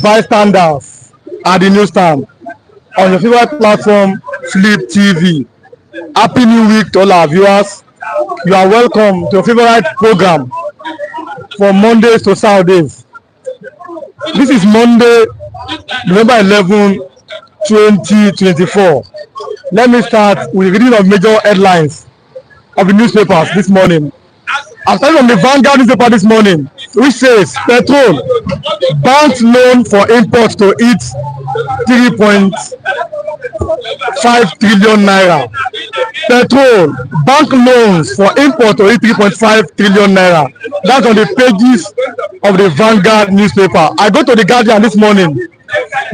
bystanders at the newsstand on your favorite platform, Flip TV. Happy New Week to all our viewers. You are welcome to your favorite program from Mondays to Saturdays. This is Monday, November 11, 2024. Let me start with the reading of major headlines of the newspapers this morning. I'm starting from the Vanguard newspaper this morning, which says petrol, bank loan for imports to hit 3.5 trillion naira. Petrol, bank loans for import to hit 3.5 trillion naira. That's on the pages of the Vanguard newspaper. I go to the Guardian this morning.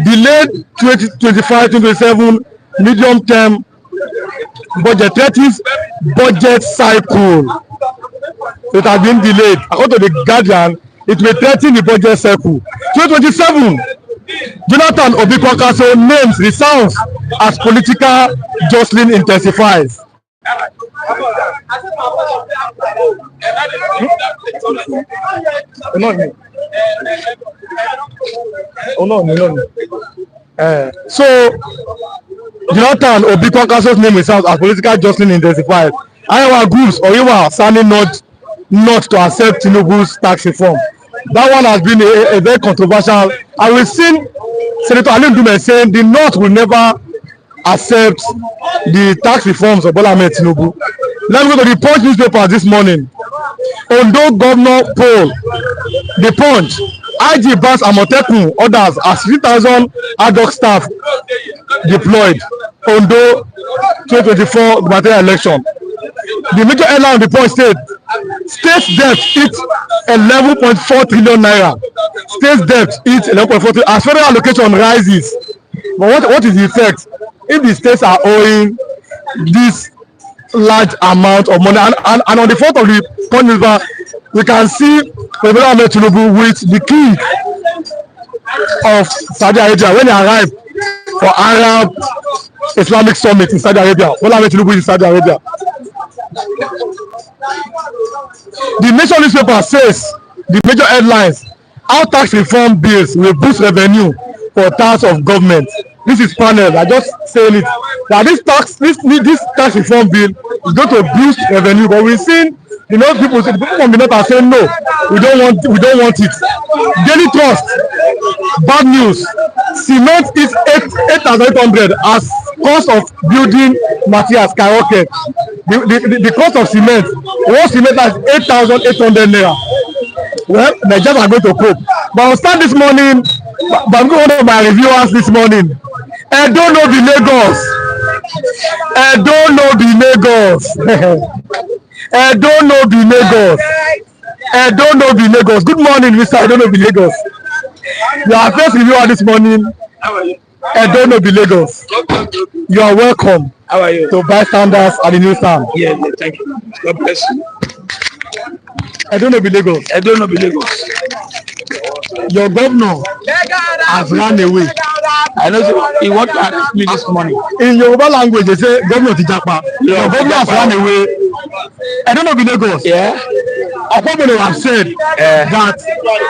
Delayed 2025-2027 medium term budget, 30th budget cycle. It has been delayed. According to the Guardian, it will threaten the budget cycle. 2027, Jonathan Obi-Kwakaso names resounds as political jostling intensifies. So, Jonathan Obi-Kwakaso's name resounds as political jostling intensifies. Iowa groups or Iowa sounding not to accept Tinubu's tax reform. That one has been a very controversial. And we've seen Senator Ali Ndume saying the North will never accept the tax reforms of Bola Ahmed Tinubu. Let's go to the Punch newspaper this morning. Ondo governor poll. The Punch. IG bans Amotekun orders as 3,000 ad hoc staff deployed. Ondo 2024 gubernatorial election. The major headline of the Punch state debt hits 11.4 trillion naira. State debt hits 11.4 trillion as federal allocation rises. But what is the effect if the states are owing this large amount of money? And on the front of the Punch newspaper, we can see President Ahmed Tinubu with the king of Saudi Arabia when he arrived for Arab Islamic Summit in Saudi Arabia. Bola Ahmed Tinubu in Saudi Arabia. The Nation newspaper says the major headlines: how tax reform bills will boost revenue for tax of government. This is panel. I just saying it. Now this tax reform bill is going to boost revenue, but we've seen the people from the North are saying no, we don't want it. Daily Trust, bad news. Cement is 8,800 as cost of building materials skyrocket. The cost of cement, one cement is 8,800 naira. Well, Nigerians are going to cope. But I'll start this morning. But I'm going to my reviewers this morning. I don't know the Lagos. I don't know the Lagos. I don't know the Lagos. I don't know the Lagos. Good morning, Mr. I don't know the Lagos. You are first reviewer this morning. I don't know the Lagos. You are welcome. How are you? To bystanders at the newsstand. Yeah, thank you. God bless you. I don't know the Lagos. I don't know the Lagos. Your governor has run away. I know he want to arrest me this morning. In Yoruba language, they say governor Tijapa. Your governor has run away. I don't know the Lagos. Yeah. I probably have said that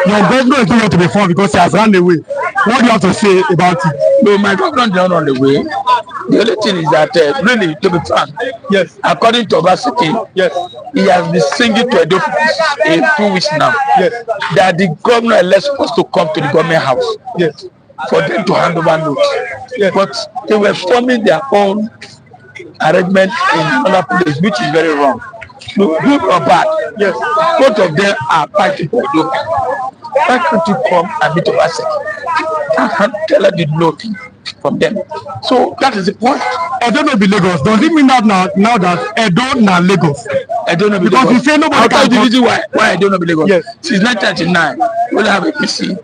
your governor is not to be found because he has run away. What do you have to say about it? No, my governor did not run away. The only thing is that really, to be frank, yes, according to Obaseki, yes, he has been singing to Edo in 2 weeks now. Yes, that the governor is supposed to come to the government house. Yes, for them to hand over notes. Yes, but they were forming their own arrangement in another place, which is very wrong. No, good or bad, yes, both of them are fighting for Edo. Why can't you come and meet Obaseki? I can't tell her the note from them. So that is the point. I don't know the Lagos. Does it mean that now that I don't know Lagos? I don't know because you say nobody can. The reason why I don't know Lagos. Yes. Since 1939, we only have a PC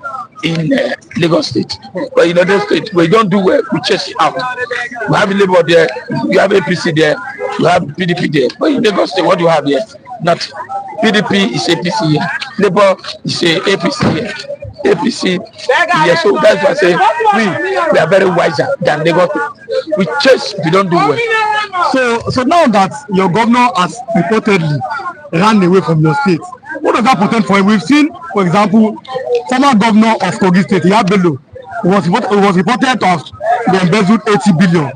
in Lagos State. But in other states, we don't do well. We chase it out. We have a Labour there. You have APC there. You have PDP there. But in Lagos State, what do you have here? Nothing. PDP is APC here. Labour is APC here. APC, yes, so that's why I say we are very wiser than Lagos. We chase, we don't do well. So now that your governor has reportedly ran away from your state, what does that portend for him? We've seen, for example, former governor of Kogi State, Yabelo, was reported to have embezzled 80 billion.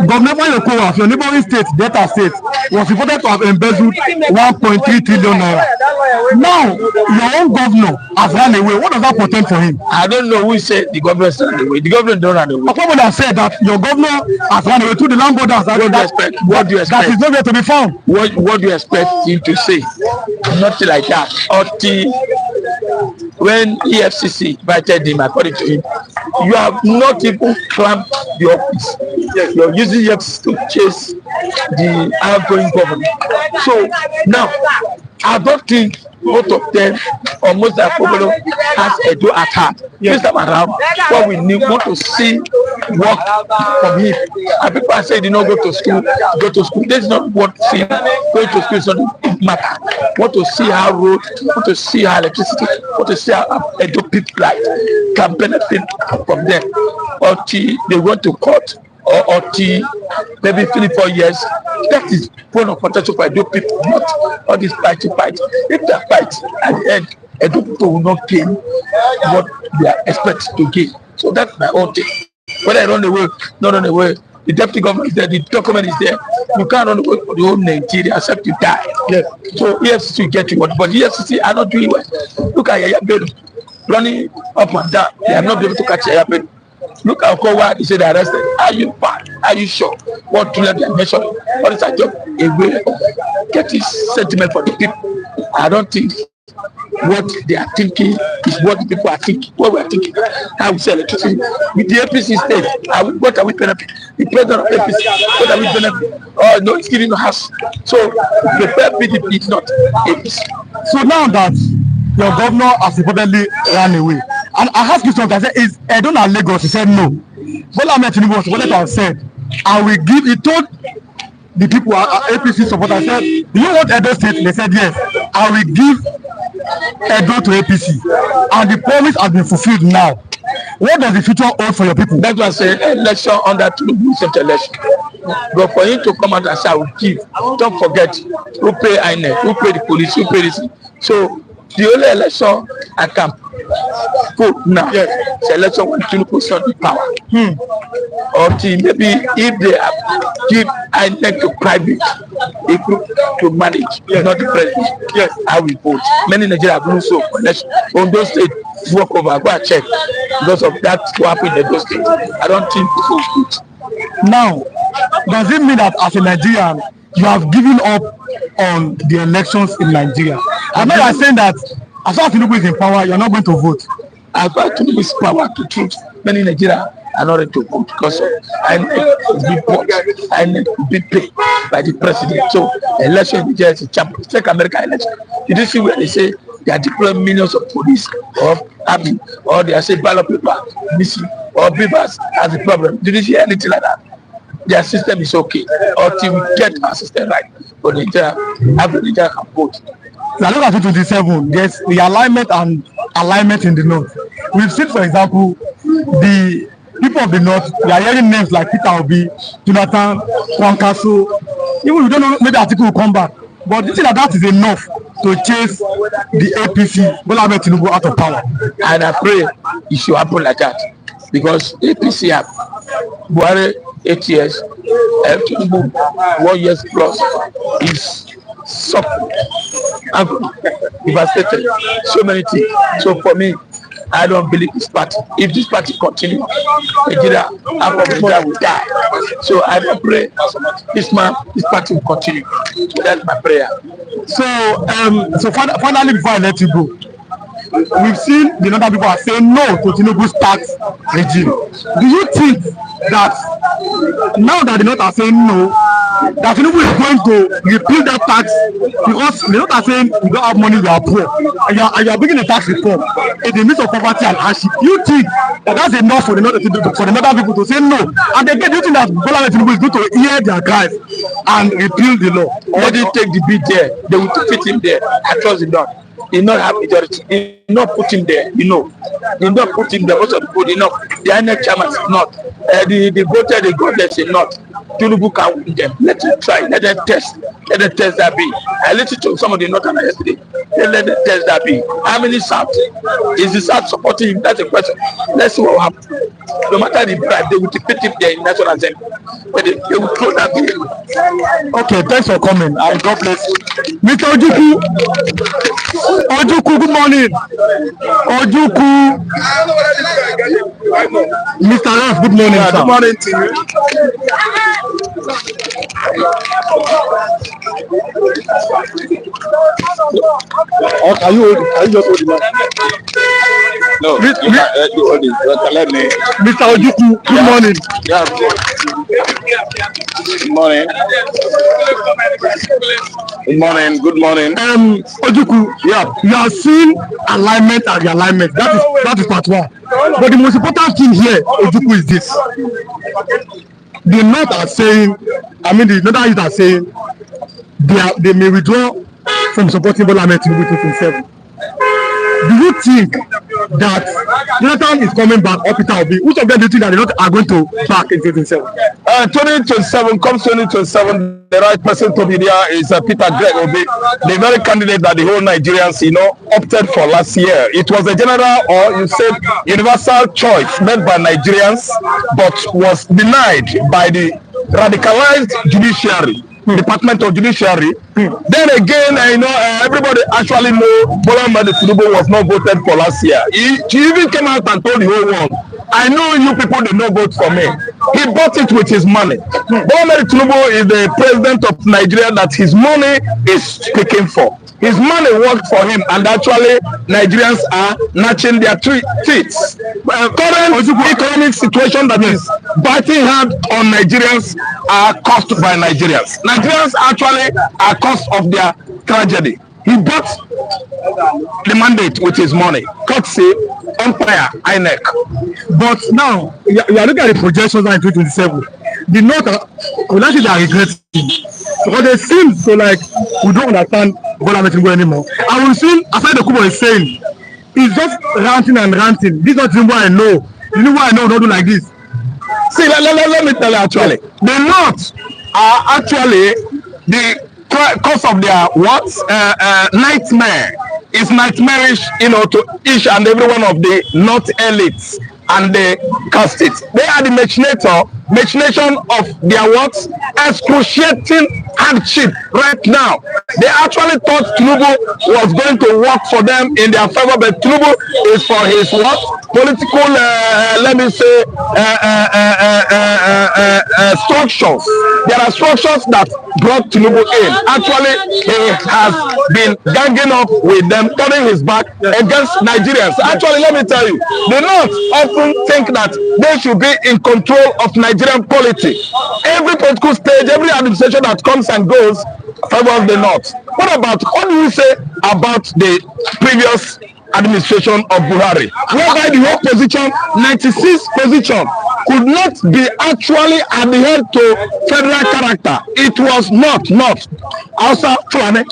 Governor Yokowa of your neighboring state, Delta State, was reported to have embezzled 1.3 trillion naira. Now, your own governor has run away. What does that portend for him? I don't know who said the government ran away. The government don't run away. Someone has said that your governor has run away to the land borders. What do you expect? That is nowhere to be found. What do you expect him to say? Nothing like that. When EFCC invited him, according to him, you have not even clamped the office. Yes, you're using EFCC to chase the outgoing government. So now, I don't think both of them, or most of them, has a do at heart. This time around, what we need, want to see work from him. And people are saying they don't go to school. Go to school. This is not what see. Going to school is not matter. Want to see how road, want to see how electricity, want to see how Edo people life can benefit from them. Or they went to court. Or maybe 3-4 years. That is one of potential for Edo people, not all this fight. If they fight at the end, Edo people will not gain what they are expected to gain. So that's my own thing. Whether I run away, not run away, the deputy government is there, the document is there. You can't run away for the whole Nigeria except you die. Yes. So EFCC will get you what, but EFCC are not doing well. Look at Yaya Bello running up and down. They are not able to catch Yaya Bello. Look at Okowa, he said arrested. Are you bad? Are you sure? What to let them mention? What is a job? A way of get his sentiment for the people. I don't think what they are thinking is what the people are thinking. What we are thinking, how we sell electricity with the APC state. What are we benefit? The president of APC, what are we benefit? Oh no, it's giving us. So prepare PDP is not APC. So now that your governor has reportedly ran away, and I asked you something, I said, is Edo and Lagos? He said no. Bola Ahmed Tinubu was reported to have said, I will give, he told the people, APC supporters, I said, do you want Edo State? They said yes. I will give Edo to APC. And the promise has been fulfilled now. What does the future hold for your people? That was an election under Tinubu state election. But for him to come out and say, I will give, don't forget, who pay INEC, who pay the police, who pay this. So the only election I can put now is election when Tinubu is on the power. Or maybe if they give INEC to private, a group to manage, not the president. Yes, I will vote. Many Nigerians have done so for election. On those states, walk over, go and check. Because of that, what happened in those states. I don't think it's so good. Now, does it mean that as a Nigerian, you have given up on the elections in Nigeria? I'm not saying that as far as Tinubu is in power, you're not going to vote. As far as Tinubu is power to truth, many Nigerians are not ready to vote because INEC is being bought, INEC is being paid by the president. So election in Nigeria is a champion. It's like American election. Did you see where they say they are deploying millions of police or army, or they are saying ballot paper missing, or beavers as a problem? Did you see anything like that? Their system is okay until we get our system right. But Nigeria, after Nigeria can vote. Now look at 2027, there's the alignment and alignment in the north. We've seen, for example, the people of the north, they are hearing names like Peter Obi, Jonathan, Kwankaso. Even we don't know, maybe Atiku will come back. But this is that is enough to chase the APC, Bola Ahmed Tinubu, out of power. And I pray it should happen like that. Because APC have Buhari 8 years, Tinubu 1 year plus is suffering, devastated, so many things. So for me, I don't believe this party. If this party continues, Nigeria, half of Nigeria will die. So I don't pray this party will continue. So that's my prayer. So finally, before I let you go, we've seen the other people are saying no to Tinubu's tax regime. Do you think that now that the North are saying no, that Tinubu is going to repeal that tax? Because the North are saying you don't have money, you are poor, and you are bringing a tax reform in the midst of poverty and hardship. Do you think that that's enough for the Northern people to say no? And again, do you think that Bola Ahmed Tinubu is going to hear their cries and repeal the law? Or they take the bid there, they will fit him there. I trust the Lord. He not have majority. He not put him there. He not put him there. Most of the people, he not. The INEC chairman is not. The voter, the godless is not. Tinubu can win them. Let him try. Let them test. Let them test that bill. I listened to some of the Northerners yesterday. Then let the test that be. How many South? Is the South supporting him? That's a question. Let's see what happens. No matter the bribe, they will defeat him there in National Assembly. But they will throw that bill. Okay, thanks for coming and God bless you. Mr. Ojukwu, good morning. Ojukwu. Mr. Raf, good morning, sir. Good morning to you. Or can you just hold the mic? No, Mr. Ojukwu, good morning. Yeah. Good morning. Good morning. Good morning. Ojukwu, yeah, you have seen alignment and realignment. That is part one. But the most important thing here, Ojukwu, is this. The North are saying, the Northern youth are saying, they may withdraw from supporting Bola Ahmed Tinubu 2027. Do you think that Jonathan is coming back or Peter Obi? Which of them do you think that they are going to back in 2027? 2027 comes 2027. The right person to be there is Peter Greg Obi, the very candidate that the whole Nigerians, opted for last year. It was a general, or you said universal choice made by Nigerians, but was denied by the radicalized judiciary. Department of Judiciary. Then again, everybody actually know Bola Ahmed Tinubu was not voted for last year. He even came out and told the whole world, I know you people did not vote for me. He bought it with his money. Bola Ahmed Tinubu is the president of Nigeria that his money is speaking for. His money worked for him, and actually Nigerians are gnashing their teeth. Current economic situation that is biting hard on Nigerians are caused by Nigerians. Nigerians actually are caused of their tragedy. He bought the mandate with his money, courtesy Empire INEC. But now you are looking at the projections in 2027. The North, will actually are regretting because they seem so like we don't understand Bola Ahmed Tinubu anymore. And we see, aside the Kubo is saying, he's just ranting and ranting. This is not Tinubu I know. Tinubu I know don't do like this. See, let me tell you actually, the North are actually the cause of their nightmare. It's nightmarish, to each and every one of the North elites and the castes. They are the machination of their excruciating hardship right now. They actually thought Tinubu was going to work for them in their favor, but Tinubu is for his political, structures. There are structures that brought Tinubu in. Actually, he has been ganging up with them, turning his back against Nigerians. Actually, let me tell you, the North often think that they should be in control of Nigerian politics. Every political stage, every administration that comes and goes favors the North. What do you say about the previous administration of Buhari, whereby the whole position, 96 position, could not be actually adhered to federal character? It was not. Hausa Fulani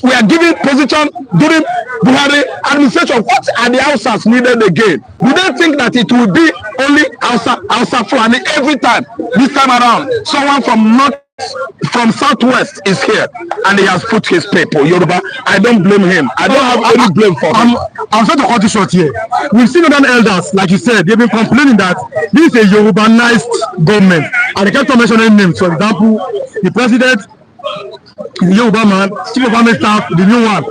were given position during Buhari administration. What are the Hausas needed again? Do they think that it will be only Hausa Fulani every time? This time around, someone from Southwest is here and he has put his people. Yoruba, I don't blame him. I don't have any blame for him. I'm trying to cut it short here. We've seen other elders, like you said, they've been complaining that this is a Yorubanized government. And they kept on mentioning names. For example, the president is a Yoruba man, chief of army staff, the new one.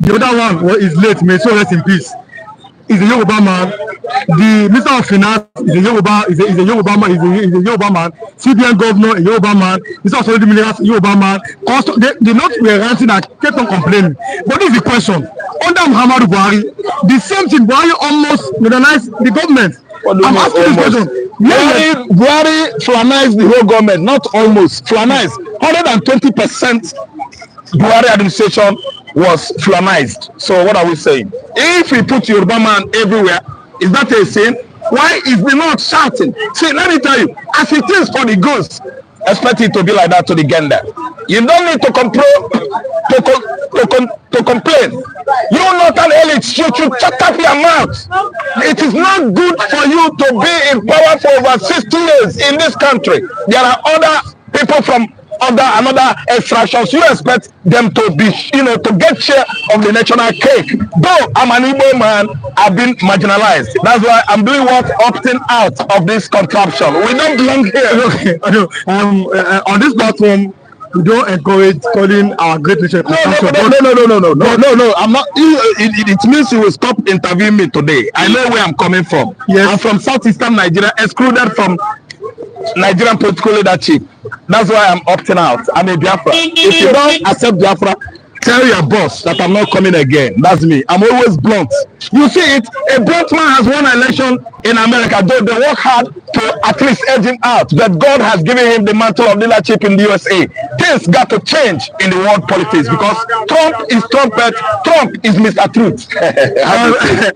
The other one is late, may so rest in peace. Is a Yoruba man. The Minister of Finance is a Yoruba man. CBN governor, a Yoruba man. Minister of Solid Minerals, a Yoruba man. They not were ranting and kept on complaining. But this is the question. Under Muhammadu Buhari, the same thing, Buhari almost modernized the government. I'm asking this question. Buhari flanized the whole government, not almost. Flanized. 120% Buhari administration was flanized. So what are we saying? If we put Yoruba man everywhere, is that a sin? Why is the North shouting? See, let me tell you, as it is for the goods, expect it to be like that to the gender. You don't need to complain. You Northern elites, you should shut up your mouth. It is not good for you to be in power for over 60 years in this country. There are other people from another extractions, you expect them to be, to get share of the national cake. Though I'm an Igbo man, I've been marginalized. That's why I'm doing what, opting out of this contraption. We don't belong here. Okay, on this platform, we don't encourage calling our great nation. No. I'm not. It means you will stop interviewing me today. I know where I'm coming from. Yes. I'm from southeastern Nigeria, excluded from Nigerian political leadership. That's why I'm opting out. I'm a Biafra. If you don't accept Biafra, tell your boss that I'm not coming again. That's me. I'm always blunt. You see it, a blunt man has won an election in America, though they work hard to at least edge him out. But God has given him the mantle of leadership in the USA. Things got to change in the world politics because Trump is trumpet, Trump is Mr. Truth.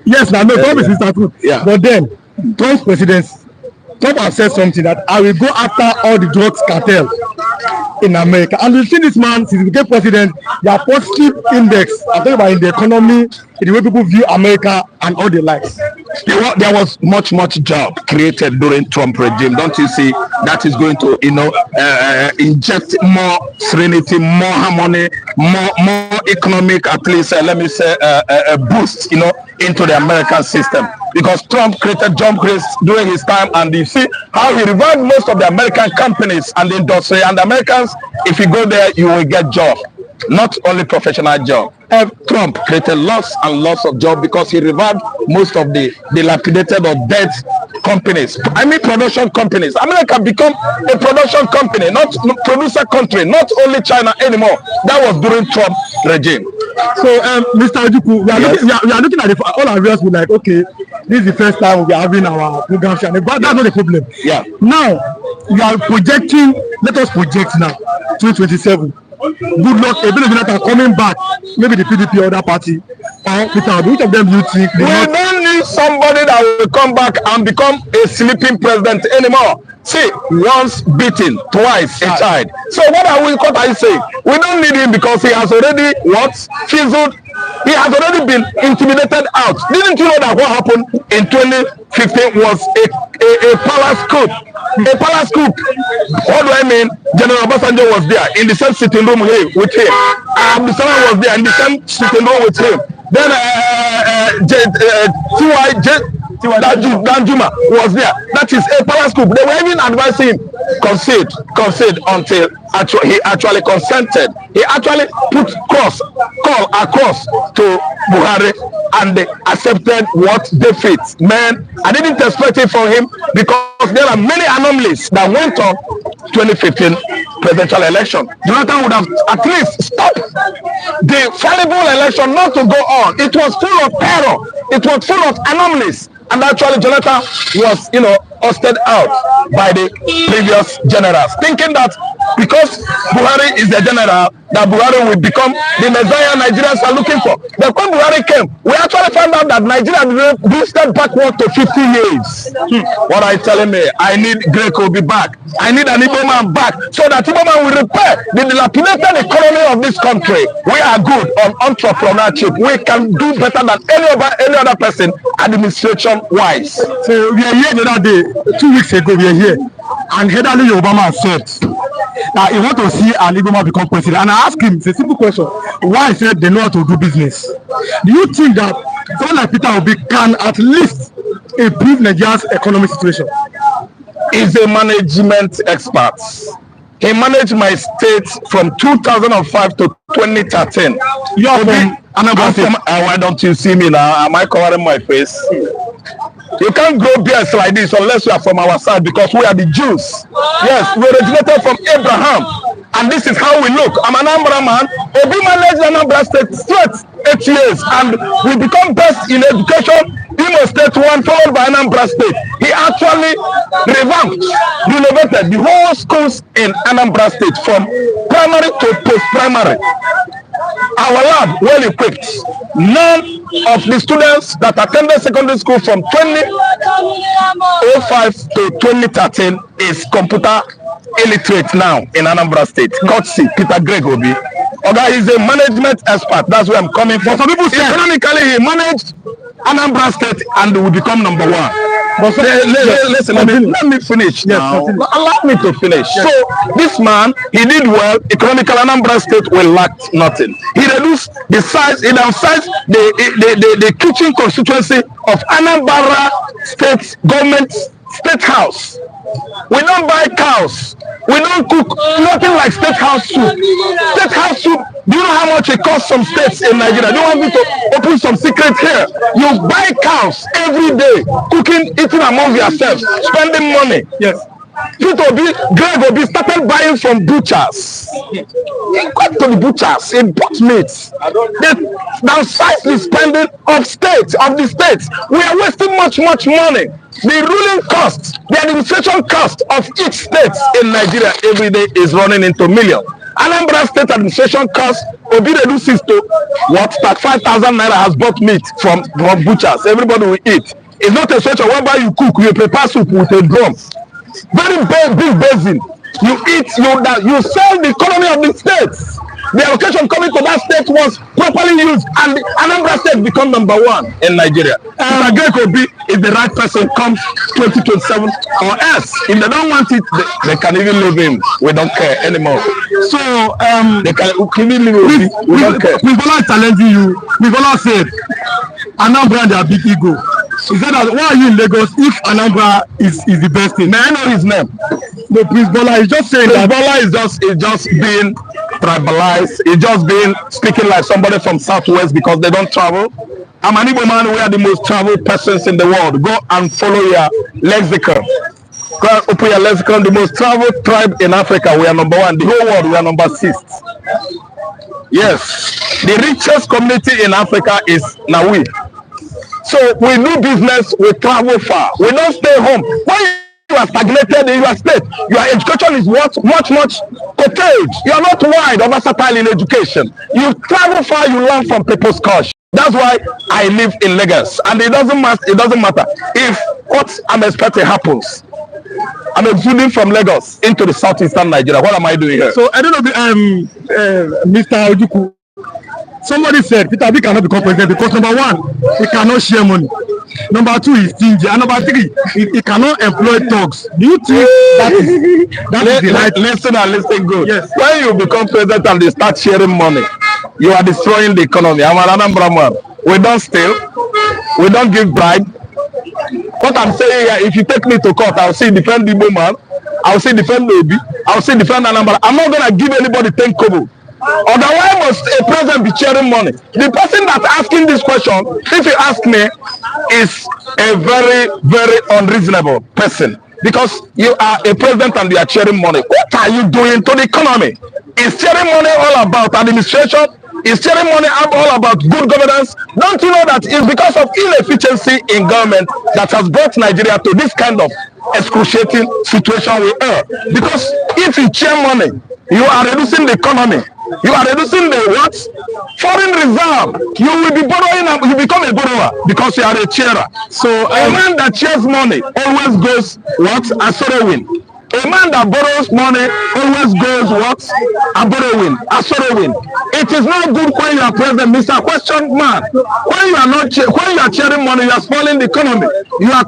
Yes, Trump is Mr. Truth. Yeah. But then, Trump's presidency, Trump has said something that I will go after all the drugs cartel in America. And we've seen this man since he became president, their positive index, I'm talking about in the economy, in the way people view America and all the likes. There was much job created during Trump regime. Don't you see that is going to, inject more serenity, more harmony, more economic, at least, let me say, a boost, into the American system. Because Trump created job creation during his time, and you see how he revived most of the American companies and the industry. And the Americans, if you go there, you will get job, not only professional job. Trump created lots and lots of jobs because he revived most of the dilapidated or dead companies. I mean production companies. America become a production company, not producer country, not only China anymore. That was during Trump regime. So, Mr. Ojukwu, we are looking at all our viewers. We're like, okay, this is the first time we are having our program, but that's not the problem. Yeah. Now, you are projecting, let us project now, 2027. Good luck, Jonathan coming back, maybe the PDP or other party, or Peter, which of them do you think? We don't need somebody that will come back and become a sleeping president anymore. See, once beaten, twice a child. So what are you saying? We don't need him because he has already fizzled. He has already been intimidated out. Didn't you know that what happened in 2015 was a palace coup? A palace coup. What do I mean? General Obasanjo was there in the same sitting room with him. Abdulsalam was there in the same sitting room with him. Then Danjuma was there. That is a palace coup. They were even advising him concede until he actually consented. He actually put call across to Buhari, and they accepted what they fit. Man, I didn't expect it from him because there are many anomalies that went on 2015 presidential election. Jonathan would have at least stopped the fallible election not to go on. It was full of error. It was full of anomalies. And actually, Jonathan was, ousted out by the previous generals, thinking that because Buhari is the general, that Buhari will become the Messiah Nigerians are looking for. But when Buhari came, we actually found out that Nigeria drifted backward to 50 years. What are you telling me? I need Greco be back. I need an Igbo man back so that Igbo man will repair the dilapidated economy of this country. We are good on entrepreneurship. We can do better than any other person administration-wise. So we are here the other day, 2 weeks ago, we are here, and Hedali Obama said that he want to see an Igbo man become president. And I asked him, it's a simple question, why he said they know how to do business. Do you think that someone like Peter Obi can at least improve Nigeria's economic situation? He's a management expert. He managed my state from 2005 to 2013. You are from Anambra State. Why don't you see me now? Am I covering my face? You can't grow beards like this unless you are from our side, because we are the Jews. Yes, we originated from Abraham. And this is how we look. I'm an Anambra man. Obi managed Anambra State straight 8 years, and we become best in education. Imo State one, followed by Anambra State. He actually revamped, renovated the whole schools in Anambra State from primary to post-primary. Our lab well equipped. None of the students that attended secondary school from 2005 to 2013 is computer illiterate now in Anambra State. Courtesy Peter Obi. Okay, he's a management expert. That's where I'm coming from. Some people say economically he managed Anambra State and will become number one. But so, listen, let me finish now. Allow me to finish. So this man, he did well. Economical Anambra State will lack nothing. He reduced the size, he downsized the kitchen constituency of Anambra State Government State House. We don't buy cows. We don't cook nothing like state house soup. State house soup, do you know how much it costs some states in Nigeria? Do you want me to open some secret here? You buy cows every day, cooking, eating among yourselves, spending money. Yes. Greg Obi started buying from butchers. He got to the butchers, he bought meat. They downsized the spending of the states. We are wasting much money. The ruling cost, the administration cost of each state in Nigeria every day is running into millions. Anambra State administration cost, Obi reduces to what? 5,000 naira has bought meat from butchers. Everybody will eat. It's not a situation whereby you cook, you prepare soup with a drum. Very big basin. You eat, you sell the economy of the states. The allocation coming to that state was properly used, and the Anambra State become #1 in Nigeria. Greg Obi is the right person come 2027 or else. If they don't want it, they can even leave him. We don't care anymore. So they can even leave him. We don't care. We've all challenging you. We've all said Anambra and their big ego. He said that why are you in Lagos if Anambra is the best thing? May I know his name? No, Prince Bola is just saying Prince Bola is just being tribalized. He's just being speaking like somebody from Southwest because they don't travel. I'm an Igbo man. We are the most traveled persons in the world. Go and follow your lexicon. Go and open your lexicon. The most traveled tribe in Africa. We are #1. The whole world, we are #6. Yes. The richest community in Africa is Nawi. So we do business, we travel far. We don't stay home. When you are stagnated in your state, your education is much cottage. You are not wide or versatile in education. You travel far, you learn from people's culture. That's why I live in Lagos, and it doesn't matter if what I'm expecting happens. I'm exuding from Lagos into the southeastern Nigeria. What am I doing here? So I don't know, Mr. Ojuku. Somebody said Peter Obi cannot become president because #1, he cannot share money. #2, he's stingy. And #3, he cannot employ thugs. Do you think that is the right? Listen and listen good. Yes. When you become president and they start sharing money, you are destroying the economy. I'm an Anambra man. We don't steal. We don't give bribe. What I'm saying here, if you take me to court, I'll say defend the man. I'll say defend Obi. I'll say defend Anambra. I'm not going to give anybody 10 kobo. Otherwise, must a president be sharing money? The person that's asking this question, if you ask me, is a very, very unreasonable person. Because you are a president and you are sharing money. What are you doing to the economy? Is sharing money all about administration? Is sharing money all about good governance? Don't you know that it's because of inefficiency in government that has brought Nigeria to this kind of excruciating situation we are? Because if you share money, you are reducing the economy. You are reducing the what? Foreign reserve. You will be borrowing, you become a borrower because you are a sharer. So a man that shares money always goes what? A sorrowing. A man that borrows money always goes what? A borrowing, a sorrowing. It is not good when you are president, Mr. Question Man. When you are not, when you are sharing money, you are spoiling the economy. You are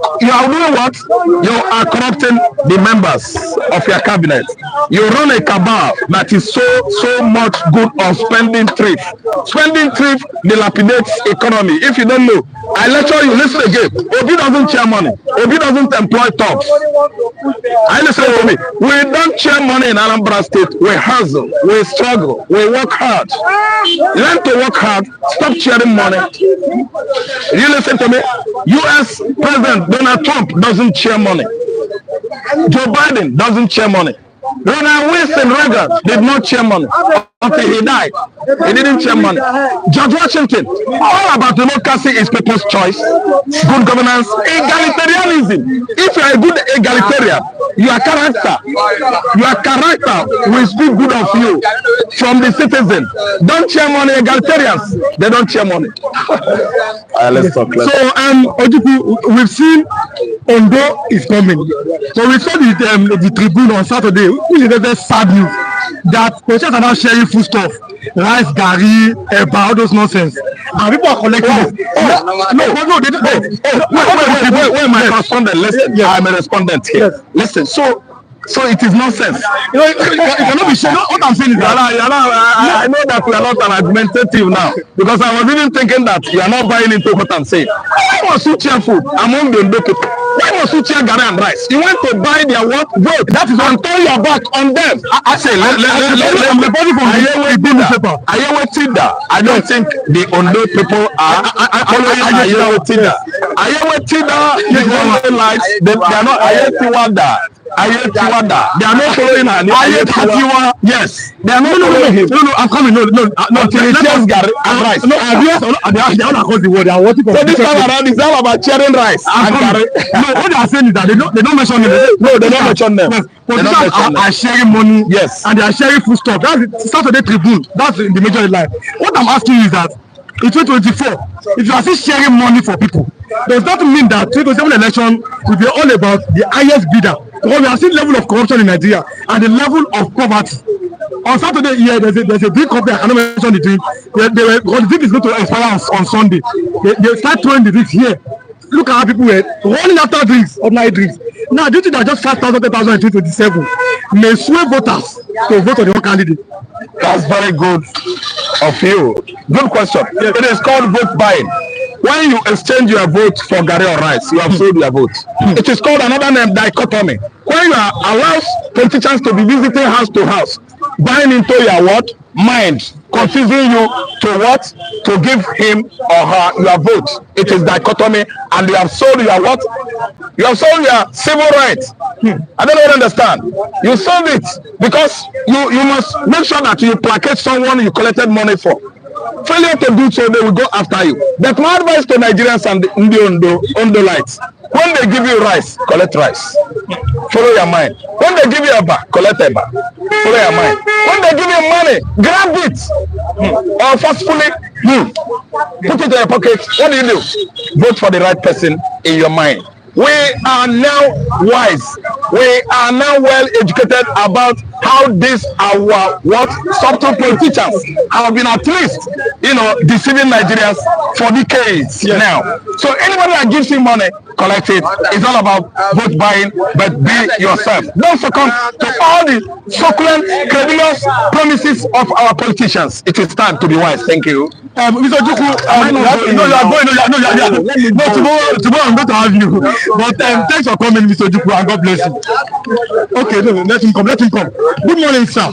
doing what? You are corrupting the members of your cabinet. You run a cabal that is so much good on spending thrift. Spending thrift dilapidates economy. If you don't know, I lecture you. Listen again. Obi doesn't share money. Obi doesn't employ thugs. I listen to me. We don't share money in Anambra State. We hustle. We struggle. We work hard. Learn to work hard. Stop sharing money. You listen to me. U.S. President Donald Trump doesn't share money. Joe Biden doesn't share money. Ronald Wilson Reagan did not share money until he died. He didn't share money. George Washington, all about democracy is people's choice, good governance, egalitarianism. If you are a good egalitarian, your character will speak good of you from the citizen. Don't share money, egalitarians. They don't share money. Let's talk. So, Ojuku, we've seen Ondo is coming. So we saw the Tribune on Saturday, which is a very sad news, that politicians are now sharing food stuff. rice, gari, eba, all those nonsense. And people are collecting it. No, they don't. Wait, my correspondent, listen. Yes. I'm a respondent here. Yes. Listen, so it is nonsense. You cannot be sure. What I'm saying is that I know that we are not an argumentative now, because I was even thinking that you are not buying into what I'm saying. Why must you cheer food among the Ondo people? Why must you cheer gari and rice? You want to buy their what? Vote. That is and turn your back on them. I say, I'm reporting from the newspaper. I don't think the Ondo people are following Ayewe Tida. Ayewe Tida is only like they are not Ayetiwada. They are not following her. Ayetiwa. Yes. They are not following him. No, I'm coming. No. Let's get rice. No, they are across the world. They are watching. So this time around is all about cheering rice. No, what they are saying is that they don't mention them. No, they don't mention them. Politicians are sharing money. Yes. And they are sharing food stuff. That's the Saturday Tribune. That's the major line. What I'm asking you is that in 2024, if you are still sharing money for people, does that mean that 2027 election will be all about the highest bidder? Because we have seen level of corruption in Nigeria and the level of poverty. On Saturday here, there's a big company, I cannot mention the drink. The drink is going to expire on Sunday. They start throwing the drinks here. Look at how people were running after drinks, ordinary drinks. Now, do you think that just 5,000, 10,000 in 2027 may sway voters to vote on your candidate? That's very good of you. Good question. Yes. It is called vote buying. When you exchange your vote for gari or rice, you have sold your vote. It is called another name, dichotomy. When you allow politicians to be visiting house to house, buying into your what? Mind, confusing you to what? To give him or her your vote. It is dichotomy, and you have sold your what? You have sold your civil rights. I don't understand. You sold it because you must make sure that you placate someone you collected money for. Failure to do so, they will go after you. But my advice to Nigerians and the Ondo lights: when they give you rice, collect rice. Follow your mind. When they give you eba, collect eba. Follow your mind. When they give you money, grab it. Or forcefully, put it in your pocket. What do? Vote for the right person in your mind. We are now wise. We are now well educated about how these our subtle politicians have been at least, deceiving Nigerians for decades now. So anybody that gives you money, collect it. It's all about vote buying, but be yourself. Don't succumb to all the succulent, credulous promises of our politicians. It is time to be wise. Thank you. Mr. Juku, you are going. No, tomorrow I'm going to have you. But thanks for coming, Mr. Juku, and God bless you. Okay, no, let him come. Good morning, sir.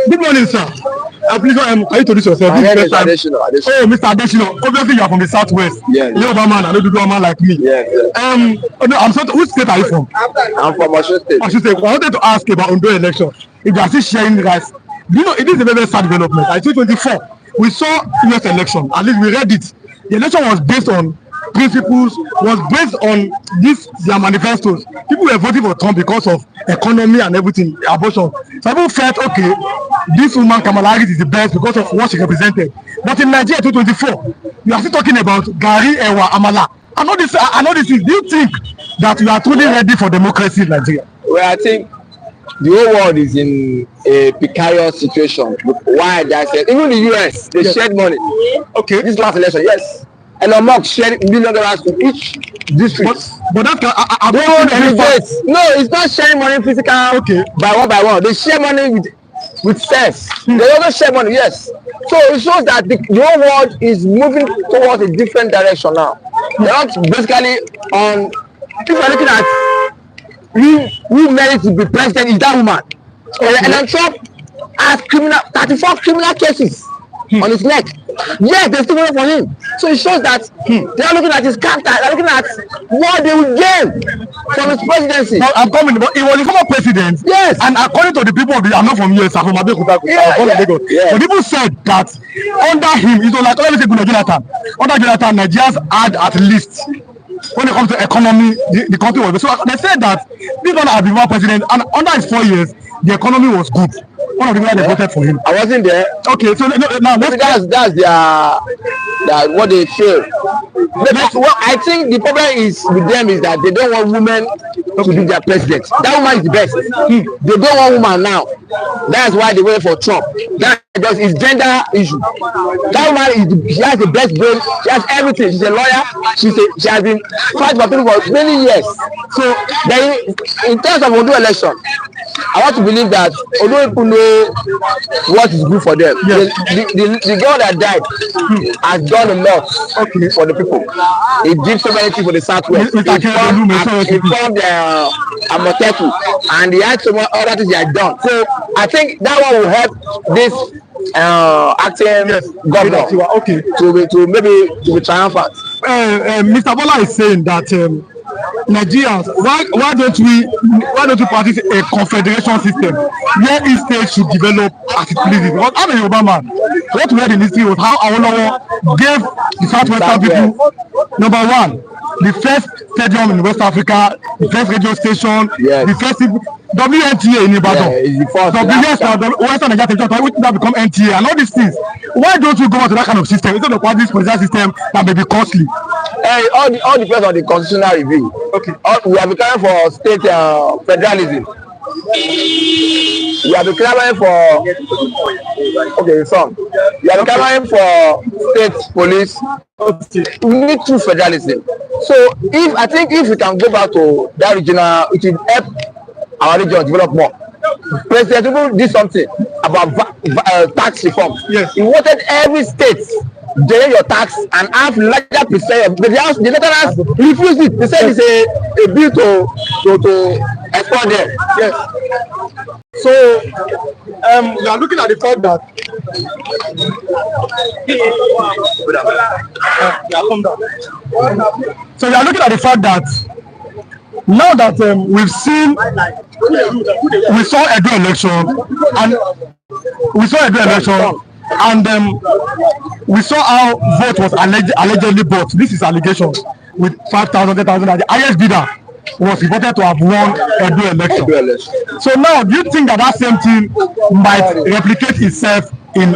Good morning, sir. Please, can you introduce yourself? My name is Adesina. Oh, Mr. Adesina. Obviously, you are from the southwest. Yes. You're a man, I don't do a man like me. Yes. No, I'm sorry. Which state are you from? I'm from Osun State. Osun State. I wanted to ask about Ondo election. If you are still sharing rice, do you know it is a very sad development? In 2024, we saw US election. At least we read it. The election was based on principles, was based on their manifestos. People were voting for Trump because of economy and everything, abortion. So people felt, okay, this woman Kamala Harris is the best because of what she represented. But in Nigeria 2024, you are still talking about Gari, Ewa, Amala. I know this is. Do you think that you are truly ready for democracy in Nigeria? Well, I think the whole world is in a precarious situation. Why? Even the US, they shared money. Okay. This last election, yes. Elon Musk shared $1 billion to each district. But that can they won't elevate. No, it's not sharing money physical. Okay. By one. They share money with sense. They also share money, yes. So it shows that the whole world is moving towards a different direction now. They're not basically on. If you're looking at who merits to be president is that woman. Okay. And then Trump has 34 criminal cases on his neck. Yes, they're still waiting for him. So it shows that they're looking at his character, they're looking at what they will gain from his presidency. Now, I'm coming, but he was a former president. Yes. And according to the people of I'm not from US, I'm from Abeokuta. Yeah. But people said that under him, it was like, let me say, Jonathan. Under Jonathan, Nigerians had at least, when it comes to economy, the country was. So they said that this one had been one president, and under his 4 years, the economy was good. One of the guys they voted for him. I wasn't there. Okay, so now that's what they feel. Well, I think the problem is with them is that they don't want women to be their president. That woman is the best. They don't want woman now. That's why they wait for Trump. That just is gender issue. That woman she has the best brain. She has everything. She's a lawyer. She has been fighting for people for many years. So then, in terms of Ondo election, I want to believe that although people know what is good for them, yes. the girl that died has done a lot for the people. He did so many things for the Southwest. He formed Amoteku, and he had so much other things he had done. So I think that one will help this acting governor to be triumphant. Mr. Bola is saying that Nigerians, why don't we practice a confederation system where each state should develop as it pleases? Because I'm a Yoruba man. What we heard in history was how Awolowo gave the Southwestern people, number one, the first stadium in West Africa, the first radio station, the first WNTA in Ibadan, the biggest Western Nigeria, which now become NTA, and all these things. Why don't we go back to that kind of system instead of this political system that may be costly? All depends on the constitutional review. Okay. We have been crying for state federalism. We have been crying for We have been crying for state police. We need true federalism. So if we can go back to that regional, it will help our region develop more. President Tinubu did something about tax reform. Yes. He wanted every state generate your tax and have larger percent. The Netherlands refused it. They said it's a bill to export them. Yes. So you are looking at the fact that now that we saw a good election and we saw how vote was allegedly bought. This is allegation with 5,000, 10,000. The highest bidder was reported to have won a election. So now, do you think that same thing might replicate itself in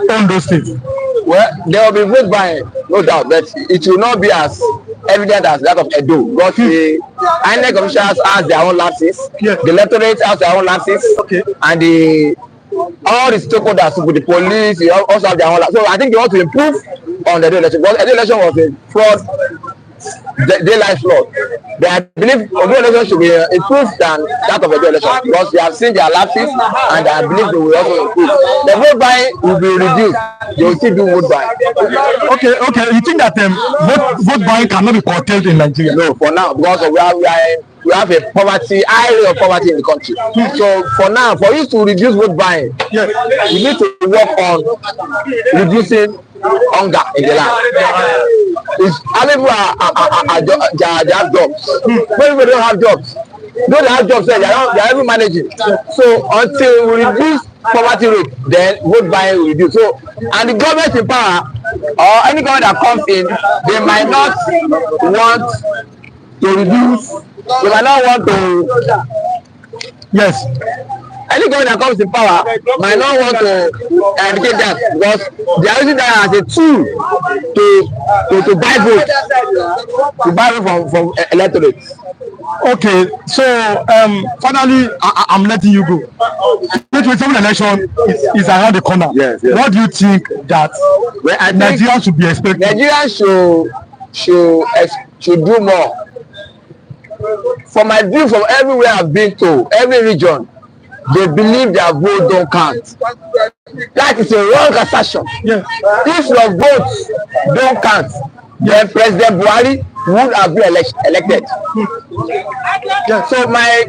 Ondo State? Well, there will be vote buying, no doubt, but it will not be as evident as that of Edo. Because the INEC officials have their own lapses, the electorate has their own lapses, and all the stakeholders with the police also have their own lapses. So I think they want to improve on the Edo election. Because Edo election was a fraud, daylight fraud. But I believe Ondo election should be improved than that of Edo election because they have seen their lapses, and I believe they will also improve. The vote buying will be reduced. They will still do vote buying. Okay. You think that vote buying cannot be curtailed in Nigeria? No, for now, because we have a high rate of poverty in the country. So for now, for you to reduce vote buying, you need to work on reducing hunger in the land. How many people have jobs? Many people don't have jobs. Those that have jobs, they are even managing. So until we reduce poverty rate, then vote buying will reduce. So, and the government in power or any government that comes in, they might not want to reduce. They might not want to. Yes. Any government that comes in power might not want to indicate that because they are using that as a tool to buy vote, from electorate. Okay, so finally, I'm letting you go. 2027 election is around the corner. Yes. What do you think that Nigerians should be expecting? Nigerians should do more. From my view, from everywhere I've been to, every region, they believe their vote don't count. That is a wrong assertion. Yes. If your votes don't count, then President Buhari would have been elected. Yes. So my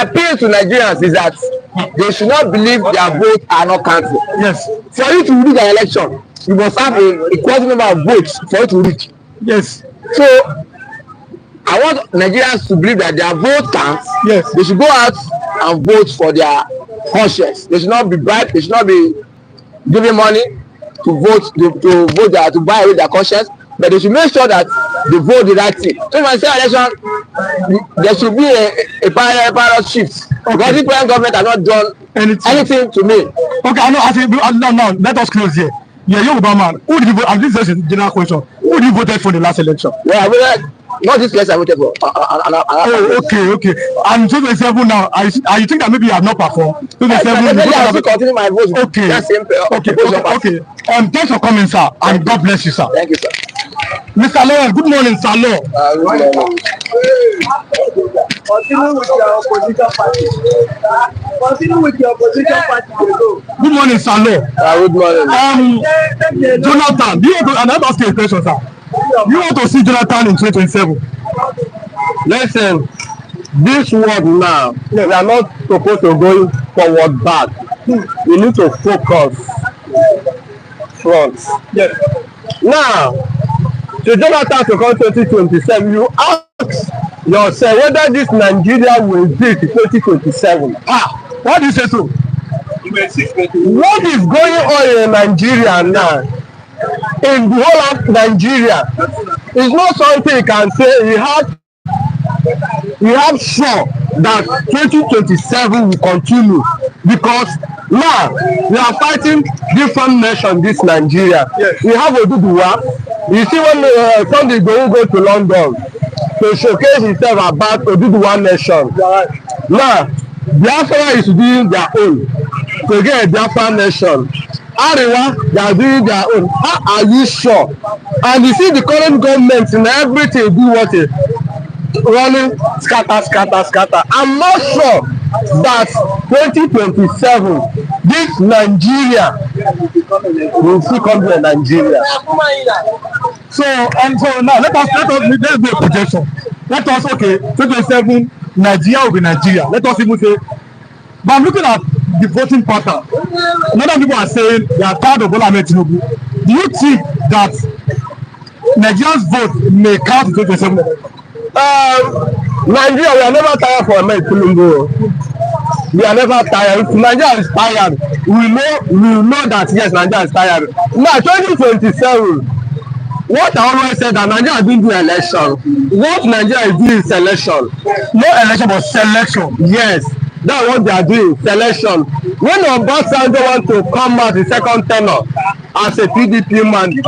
appeal to Nigerians is that they should not believe their votes are not counted. Yes. For you to win an election, you must have a equal number of votes for you to reach. Yes. So I want Nigerians to believe that their vote counts. Yes. They should go out and vote for their conscience. They should not be bribed. They should not be giving money to vote to buy away their conscience. But they should make sure that they vote the right thing. So if I say election, there should be a parallel shift. Because the present government has not done anything to me. Okay, I know. Now let us close here. You're a Yoruba man. Who did you vote? And this is a general question. Who did you vote for the last election? Well, I voted Not this place I voted for. Okay. And 2027 now, you think that maybe you have not performed? 2027, I will continue my vote. Okay. Okay. Thanks for coming, sir, and God bless you, sir. Thank you, sir. Mr. Lawrence, good morning, sir. Law. Good morning. Continue with your opposition party. Good morning, sir. Law. Good morning. Jonathan, do you want to? And I'm asking a question, sir. You want to see Jonathan in 2027? Listen, this world now, we are not supposed to go forward back. We need to focus front. Yes. Now, to Jonathan to come 2027, you ask yourself whether this Nigeria will be 2027. Why do you say so? What is going on in Nigeria now? In the whole of Nigeria, it's not something you can say. You have sure that 2027 will continue, because now we are fighting different nations. This Nigeria, yes. We have Oduduwa. You see, when Sunday go to London to showcase himself about Oduduwa nation. Now Biafra is doing their own to get a Biafra nation. Arewa, they are doing their own. How are you sure? And you see the current government in everything do what it running scatter. I'm not sure that 2027 this Nigeria will still come to Nigeria. So now let's do a projection. Let us 2027 Nigeria will be Nigeria. Let us even say, but I'm looking at the voting pattern. Other people are saying they are tired of Bola Ahmed Tinubu. Do you think that Nigerians vote may count in 2027? Nigeria, we are never tired for Ahmed Tinubu. We are never tired. If Nigeria is tired, we know that yes, Nigeria is tired. Now 2027, what I always said that Nigeria didn't do election. What Nigeria is doing is selection. No election, but selection. Yes, that's what they are doing, selection. When Obasanjo want to come out the second tenure as a PDP man, he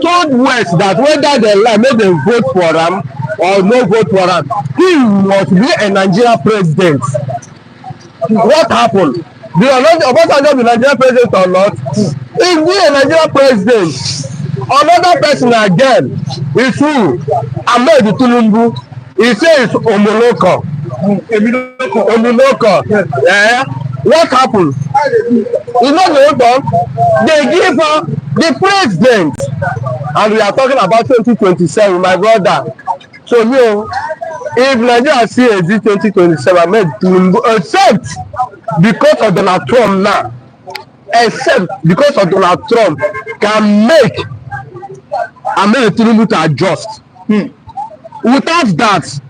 told West that whether they like, make them vote for him or no vote for him, he must be a Nigerian president. What happened? Did Obasanjo be Nigerian president or not? He be a Nigerian president. Another person again is who? Ahmed Tinubu. He says Omoloko. Yeah. What happened? It's not the one. They give her the president. And we are talking about 2027, my brother. So if Nigeria see a 2027, Ahmed Tinubu, except because of Donald Trump now, except because of Donald Trump can make Ahmed Tinubu to adjust. Without that,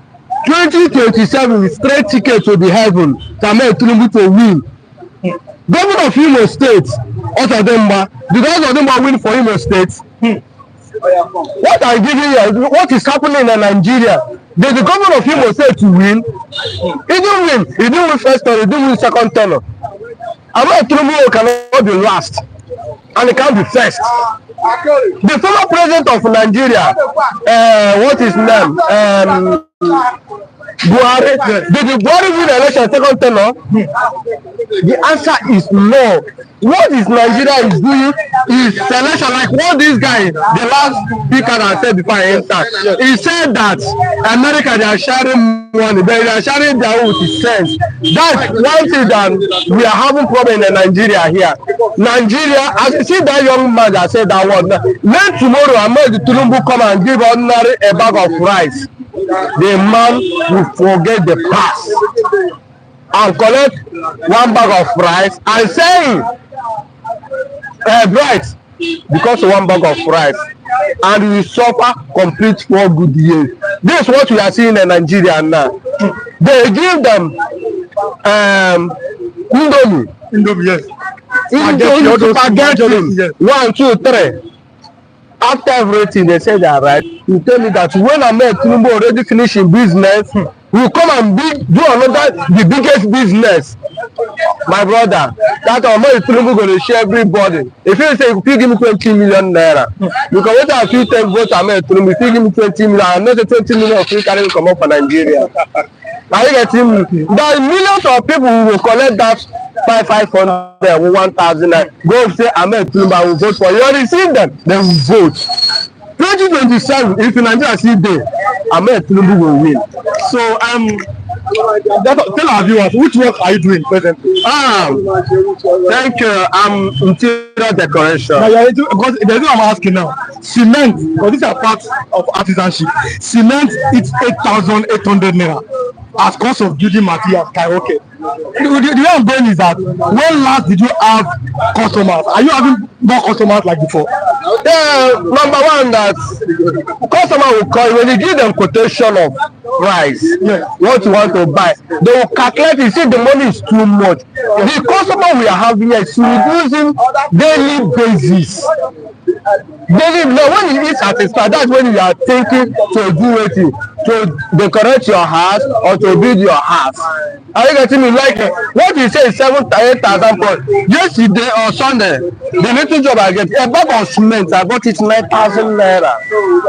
2027 is straight ticket to the heaven to Ahmed Tinubu to win. Governor of Imo State, Otodemba, the guys of Otodemba win for Imo State. What I give you, what is happening in Nigeria? Did the governor of Imo State to win? He didn't win. He didn't win first turn. He didn't win second turn. Ahmed Tinubu cannot be last, and he can't be first. The former president of Nigeria, what is his name? Buhari. Did the Buhari win the election second tenor? The answer is no. What is Nigeria is doing is selection, like what this guy, the last speaker that said before I entered. He said that America, they are sharing money, they are sharing their own with sense. That's one thing that we are having problem in Nigeria here. Nigeria, as you see that young man that said that word, let tomorrow Ahmed Tinubu come and give ordinary a bag of rice. The man will forget the past and collect one bag of rice and saying right because of one bag of rice, and we suffer complete 4 good years. This is what we are seeing in Nigeria now. They give them Indomie, yes. Spaghetti, yes. 1, 2, 3. After everything, they say they are right. You tell me that when Ahmed Tinubu already finished in business, will come and do another the biggest business. My brother, that amount Tinubu go to share everybody. If you say if you give me 20 million naira, because what I feel take vote Ahmed Tinubu, if you give me 20 million, I know the 20 million of you carry come up for Nigeria. Are you getting me? There are millions of people who will collect that 500, 1,000, go say Ahmed Tinubu, I will vote for you. You receive them, they will vote. 2027, if Nigeria see there, Ahmed Tinubu will win. So tell our viewers, which work are you doing presently? Thank you. I'm interior decoration. Now, because there's what I'm asking now. Cement, because these are parts of artisanship. Cement, it's 8,800 naira. As cost of building materials skyrocket. The way I'm going is that when last did you have customers? Are you having more customers like before? Yeah, number one, that customer will call you when you give them quotation of price, what you want to buy. They will calculate. You see, the money is too much. The customer we are having is reducing daily basis. Daily, when you eat satisfied, that's when you are thinking to do it, to decorate your house or to build your house. Are you getting me? Like what you say is 7,000-8,000 pounds. Yesterday or Sunday, the little job I get, a bag of cement, I got it 9,000 naira.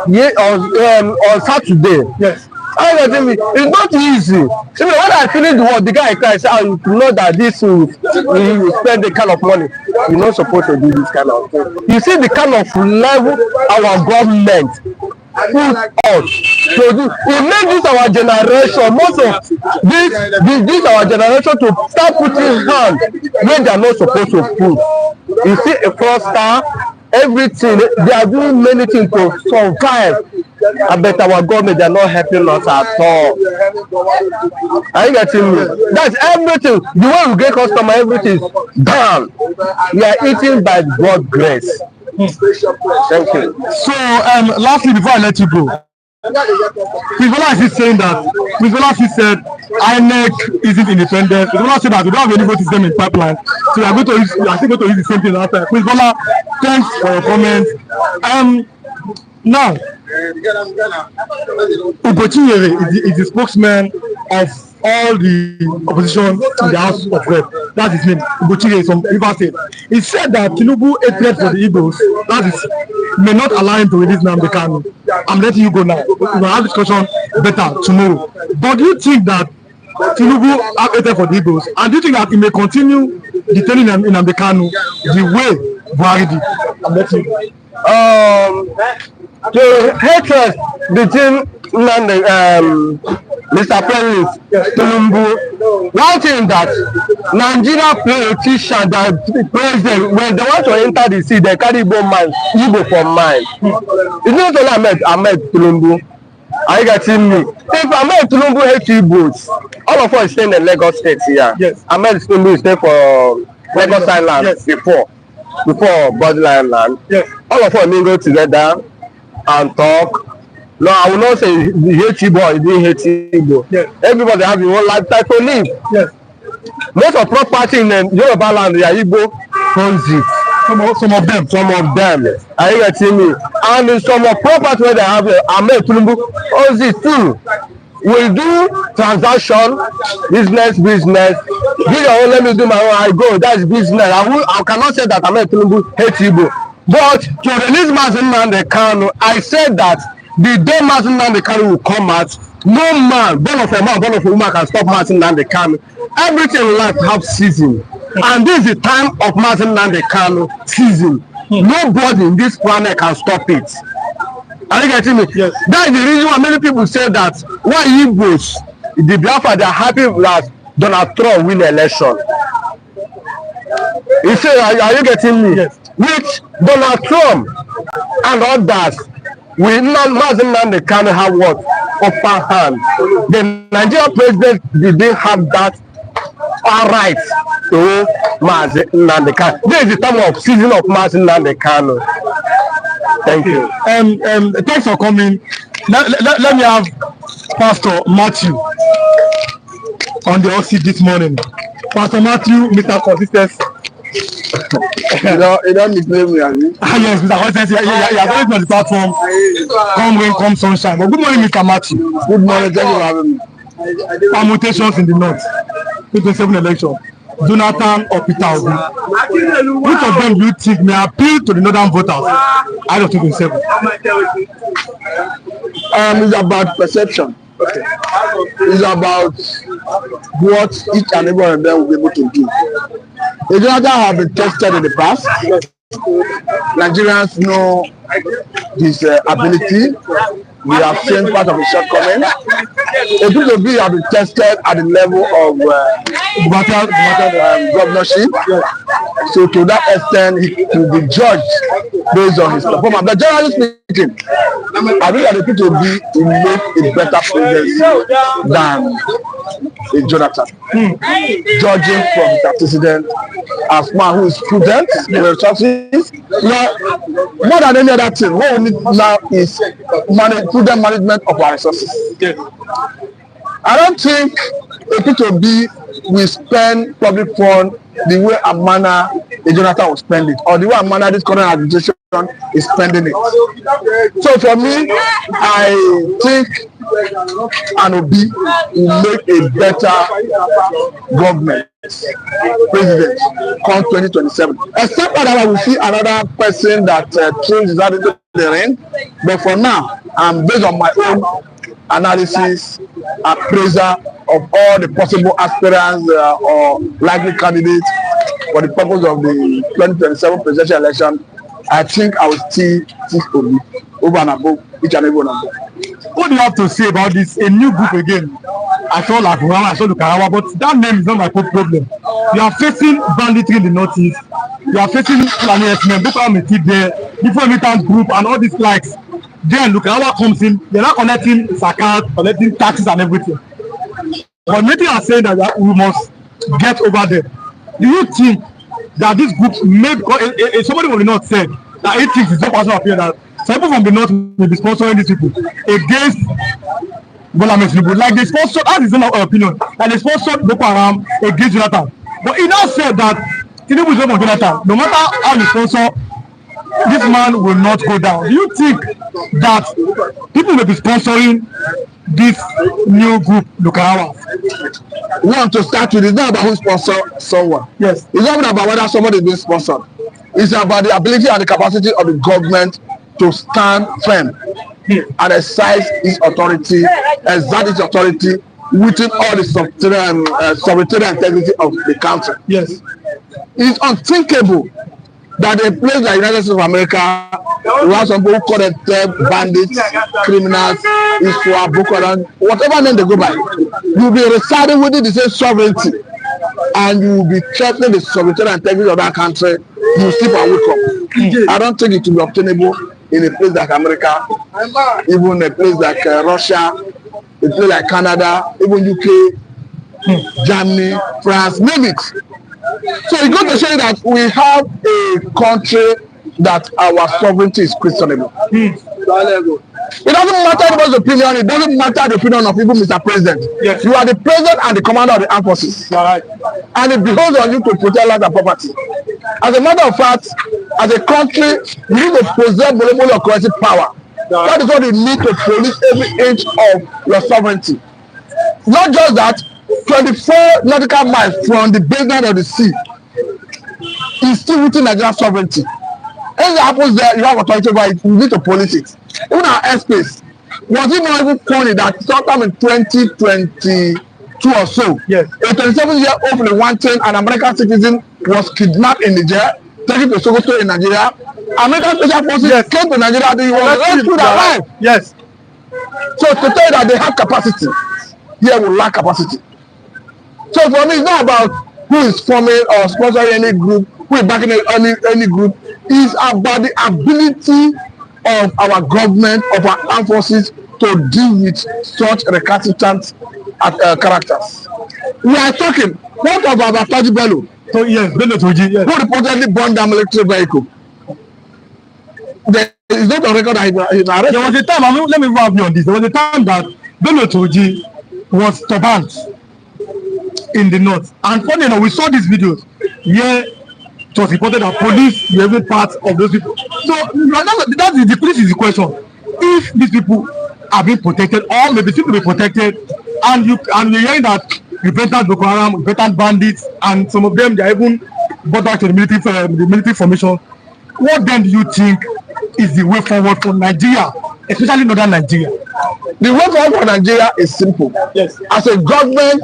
On Saturday. Yes. Are you getting me? It's not easy. See, when I finish the work, the guy cries, "I know that this will spend the kind of money. You're not supposed to do this kind of thing." You see the kind of level our government put us to do. We make this our generation, most of this our generation to start putting hand where they are not supposed to put. You see a fraudster, everything, they are doing many things to survive. I bet our government, they are not helping us at all. Are you getting me? That's everything. The way we get customer, everything is down. We are eating by God's grace. Thank you. So, lastly, before I let you go, Pizzola is saying that Pizzola said INEC isn't independent. Pizzola said that we don't have any voting system in pipeline, so we are still going to use the same thing after. Pizzola, thanks for your comments. Now, Ugochinyere is the spokesman of all the opposition in the House of Rep. That's his name, Ugochinyere from Rivers State. He said that Tinubu hatred for the Igbos, that is, may not allow him to release Nnamdi Kanu. I'm letting you go now. We will have discussion better tomorrow. But do you think that Tinubu have hatred for the Igbos, and do you think that he may continue detaining Nnamdi Kanu the way Buhari did? I'm letting you go. The hatred between Mr. President Tinubu, one thing that Nigeria politicians, the president, when they want to enter the sea, they carry Igbo for mind. It's not only Ahmed Tinubu. Are you getting me? If Ahmed Tinubu hates Igbos, all of us stay in the Lagos State here. Yes. Ahmed Tinubu stay for Lagos Island. Yes. before Borderline land. Yes. All of us need go together and talk. No, I will not say he hate Igbo or he didn't hate Igbo. Yes. Everybody have your own lifestyle to live. Yes. Most of property in Yoruba land, they are Igbo owns it. Some of them. Are you getting me? And in some of property where they have Ahmed Tinubu owns it too. We do transaction, business. Do your own, let me do my own, I go. That's business. I cannot say that Ahmed Tinubu hates Igbo. But to release Nnamdi Kanu, I said that the day Nnamdi Kanu will come out, no man, born of a man, born of a woman can stop Nnamdi Kanu. Everything in life have season. And this is the time of Nnamdi Kanu season. Nobody in this planet can stop it. Are you getting me? Yes. That is the reason why many people say that why Igbos, the Biafra, they are happy that Donald Trump win the election. You say, are you getting me? Yes. With Donald Trump and others, we not Nnamdi Kanu have what? Upper hand. The Nigerian president didn't have that right to Nnamdi Kanu. This is the time of season of Nnamdi Kanu. Thank you. Thanks for coming. Let me have Pastor Matthew on the OC this morning. Pastor Matthew, Mr. Consistency. You don't nickname me, Abi. Yes, Mr. Consistency. You are going on the platform. Come rain, come sunshine. But good morning, Mr. Matthew. Good morning. Thank you for having me. permutations in the north, 2027 election, Jonathan or Peter Obi, which of them do you think may appeal to the northern voters out of 2027? It's about perception. Okay. It's about what each and every one of them will be able to do. The Jonathan have been tested in the past. Nigerians know his ability. We have seen part of his shortcomings. P2B have been tested at the level of governorship. So to that extent, he will be judged based on his performance. But generally speaking, I think that the P2B will make a better president than a Jonathan. Judging from his antecedent as man who is prudent, resources, more than any other thing, what we need now is prudent management of our resources. I don't think a P2B will spend public fund the way and manner a Jonathan will spend it, or the way and manner this current administration is spending it. So for me, I think an Obi will make a better government president come 2027. Except that I will see another person that throws his head into the ring. But for now, I'm based on my own analysis, appraisal of all the possible aspirants or likely candidates for the purpose of the 2027 presidential election. I think I will still Obi over and above each and every one of them. What do you have to say about this? A new group again. I saw Lakurama, I saw Lukarawa, but that name is not my problem. You are facing banditry in the northeast. You are facing Fulani X-Men, Boko Haram there, different militant group, and all these likes. Then Lukarawa comes in. They're not collecting zakat, collecting taxes and everything. But many are saying that we must get over there. Do you think that this group may, because somebody will not say that he thinks it's not possible appear that some people from the north will be sponsoring these people against Bola Tinubu. Like they sponsored, that is not our opinion, like they sponsored Boko Haram against Jonathan. But he now said that Tinubu is not for Jonathan. No matter how you sponsor, this man will not go down. Do you think that people will be sponsoring this new group, Lukarawa? One, to start with, it's not about who sponsors someone. Yes. It's not about whether somebody is being sponsored. It's about the ability and the capacity of the government to stand firm and exercise its authority, exert its authority within all the sovereignty and integrity of the country. Yes. It's unthinkable that a place like the United States of America, we have some people who call themselves bandits, criminals, Iswa, Boko Haram, whatever name they go by, you'll be residing within the same sovereignty, and you will be threatening the sovereignty and integrity of that country. You sleep and wake up. I don't think it will be obtainable in a place like America, even a place like Russia, a place like Canada, even UK, Germany, France, name it. So it's going to show that we have a country that our sovereignty is questionable. It doesn't matter anybody's opinion. It doesn't matter the opinion of people, Mr. President. Yes. You are the president and the commander of the armed forces. Right. And it behoves on you to protect life and property. As a matter of fact, as a country, you need to possess monopoly of collective power. That is what you need to police every inch of your sovereignty. Not just that, 24 nautical miles from the basement of the sea is still within Nigerian sovereignty. Anything happens there, you have authority over it, you need to police it. Even our airspace, was it not even funny that sometime in 2022 or so, yes, a 27-year-old from the wanted an American citizen was kidnapped in Nigeria, taken to Sokoto in Nigeria. American special forces came to Nigeria and he was rescued alive. Yes. So to tell you that they have capacity, here we lack capacity. So for me, it's not about who is forming or sponsoring any group, who is backing any group. It's about the ability of our government, of our armed forces to deal with such recalcitrant characters. We are talking, what about Taji Bello? So yes, Bello Toji, yes. Who reportedly burned down military vehicle. There is not a record that he's arrested. There was a time, let me wrap you on this. There was a time that Bello Toji was turbaned in the north. And funny enough, we saw these videos where it was reported that police were every part of those people. So that is the police is the question. If these people are being protected or maybe still to be protected and you're hearing that repentant Boko Haram, repentant bandits, and some of them they are even brought back to the military formation. What then do you think is the way forward for Nigeria, especially northern Nigeria? The way forward for Nigeria is simple. Yes. As a government,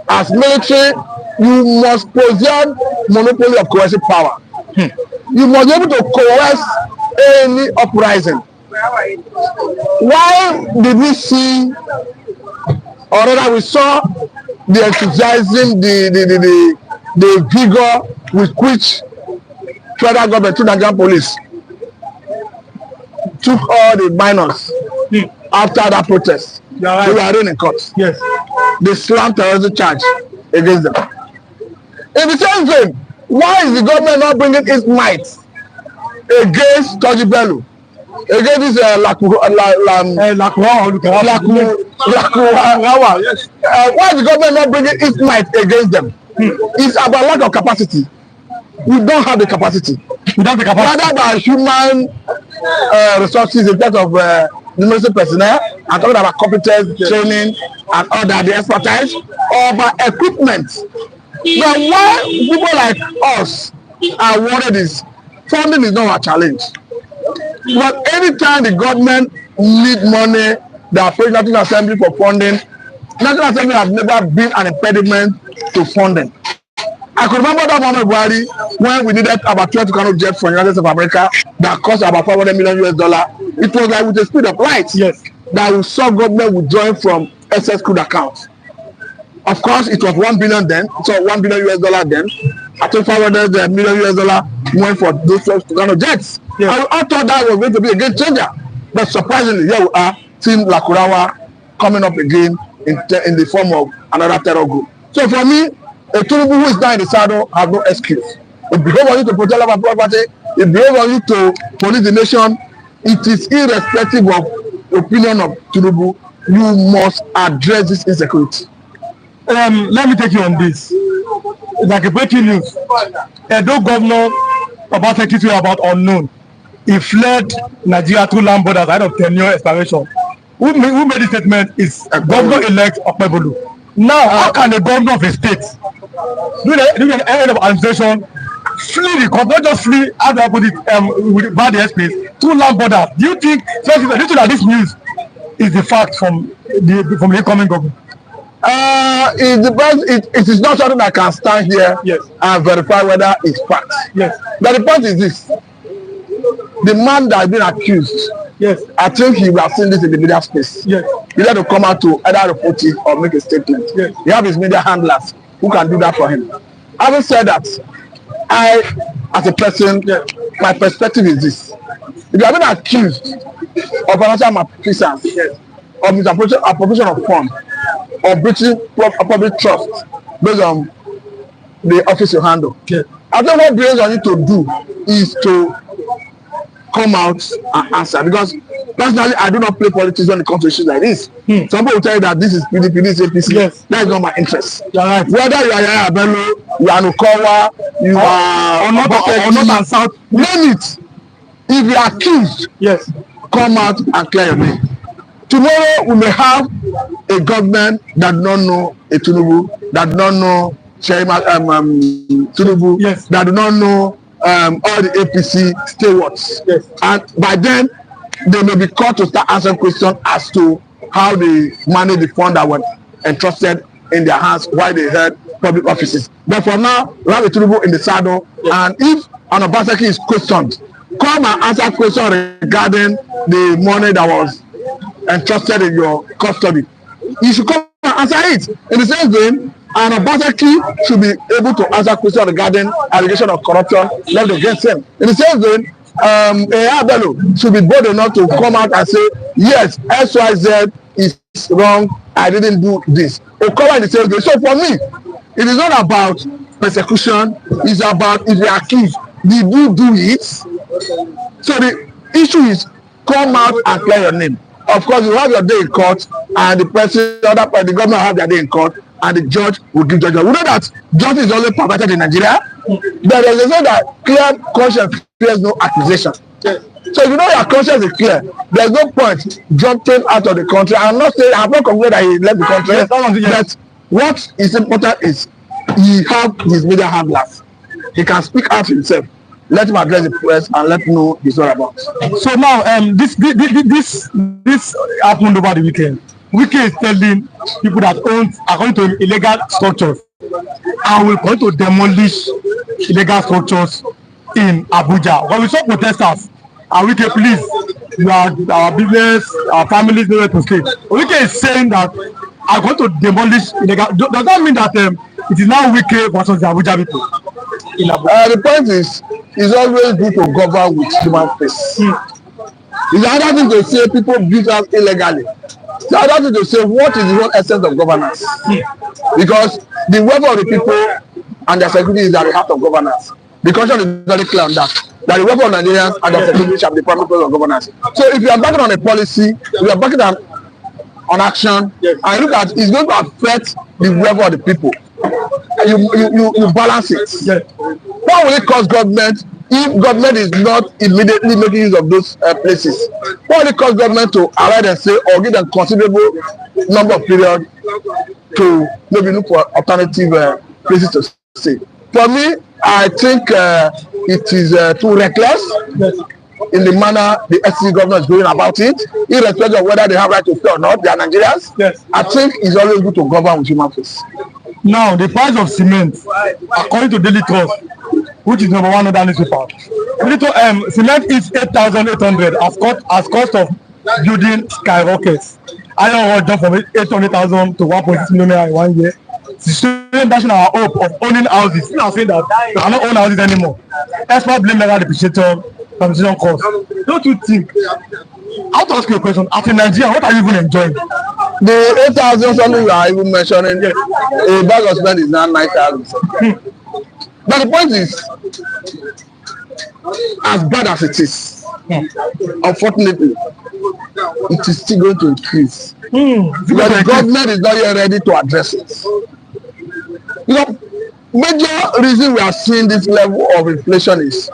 as military, you must possess monopoly of coercive power. You must be able to coerce any uprising. Why did we see, or rather we saw the enthusiasm, the vigor with which federal government, through Nigerian police, took all the minors after that protest? Right. They were arraigned in court. Yes. They slammed terrorism charge against them. In the same vein, why is the government not bringing its might against Toji Bello, against this Yes. why is the government not bringing its might against them? It's about lack of capacity. We don't have the capacity. Rather by human resources in terms of military personnel, and talking about competence, training, and all that, the expertise, or by equipment. Now, why people like us are worried is funding is not our challenge. But anytime the government need money, they approach National Assembly for funding. National Assembly has never been an impediment to funding. I could remember that moment when we needed about 12 Tucano jets from the United States of America that cost about $500 million US. It was like with the speed of light. Yes. That we saw government withdrawing from excess crude accounts. Of course, it was $1 billion then, so $1 billion US then. I think $500 million US went for those 12 Tucano jets. Yes. I thought that was going to be a game changer. But surprisingly, here we are seeing Lakurawa coming up again in the form of another terror group. So for me, a Tinubu who is now in the saddle has no excuse. It behoves on you to protect our property. It behoves on you to police the nation. It is irrespective of opinion of Tinubu. You must address this insecurity. Let me take you on this. It's like a breaking news. Edo governor about 32 about unknown. He fled Nigeria through land borders ahead of tenure expiration. Who made the statement is governor-elect Okpebholo. Now, how can the governor of a state do the end of administration flee the country, not just flee, how do I put it, with bad airspace, through land borders? Do you think this news is the fact from the incoming government? It depends. It is not something that can stand here and verify whether it's fact. Yes. But the point is this: the man that has been accused, I think he will have seen this in the media space. He had to come out to either report it or make a statement. He have his media handlers who can do that for him. Having said that, I, as a person, my perspective is this: if you have been accused of financial malfeasance, of misappropriation of funds, or breaching public trust based on the office you handle, I think what brings on you to do is to come out and answer. Because personally, I do not play politics when it comes to issues like this. Some people will tell you that this is PDP, this is APC. That is not my interest. Right. Whether you are Yaya Bello, you are Nukowa, you are or not and South, name it. If you are accused, come out and clear your name. Tomorrow we may have a government that do not know a Tinubu, that do not know Tinubu, that do not know all the APC stewards. And by then, they may be called to start answering questions as to how they manage the fund that were entrusted in their hands while they held public offices. But for now, we have a Tinubu in the saddle, and if an Obaseki is questioned, come and answer questions regarding the money that was entrusted in your custody. You should come and answer it. In the same vein, an Obaseki should be able to answer questions regarding allegation of corruption left against him. In the same vein, Bello should be bold enough to come out and say, yes, XYZ is wrong, I didn't do this. Okowa in the same vein. So for me, it is not about persecution, it's about if you are accused, did you do it? So the issue is come out and clear your name. Of course, you have your day in court, and the the government will have their day in court, and the judge will give judgment. We know that justice is always perverted in Nigeria. There is a saying that clear conscience fears no accusation. So if you know your conscience is clear, there's no point jumping out of the country. I'm not saying, I'm not concluded that he left the country. Yes, but what is important is he have his media handlers. He can speak out himself. Let him address the press and let him know he's all about. So now, this happened over the weekend. Wike is telling people that own, according to illegal structures, and will going to demolish illegal structures in Abuja. When we saw protesters, and Wike, please, you are our business, our families nowhere to stay. Wike is saying that are going to demolish illegal. Does that mean that it is now Wike versus the Abuja people in Abuja? The point is, it's always good to govern with human face. It's another thing to say people build us illegally. It's another thing to say what is the whole essence of governance. Because the welfare of the people and their security is at the heart of governance. The constitution is very clear on that. That the welfare of Nigerians and their security shall be the primary purpose of governance. So if you are backing on a policy, if you are backing on action, and look at it's going to affect the welfare of the people. You balance it. What will it cost government if government is not immediately making use of those places? What will it cost government to arrive and say or give them considerable number of period to maybe look for alternative places to stay? For me, I think it is too reckless in the manner the SC government is going about it, irrespective of whether they have right to stay or not. They are Nigerians. Yes. I think it's always good to govern with human face. Now, the price of cement, according to Daily Trust, which is number one other newspaper, cement is 8,800 as cost of building skyrockets. Iron ore jumped from 800,000 to 1.6 million in 1 year. Students dashing our hope of owning houses. People are saying that they cannot own houses anymore. Experts blame legal depreciation cost. Don't you think? I want to ask you a question. As a Nigerian, what are you even enjoying? The 8,000 something you are even mentioning, a bag of cement is now 9,000. But the point is, as bad as it is, unfortunately, it is still going to increase. Because the government is not yet ready to address it. You know, major reason we are seeing this level of inflation is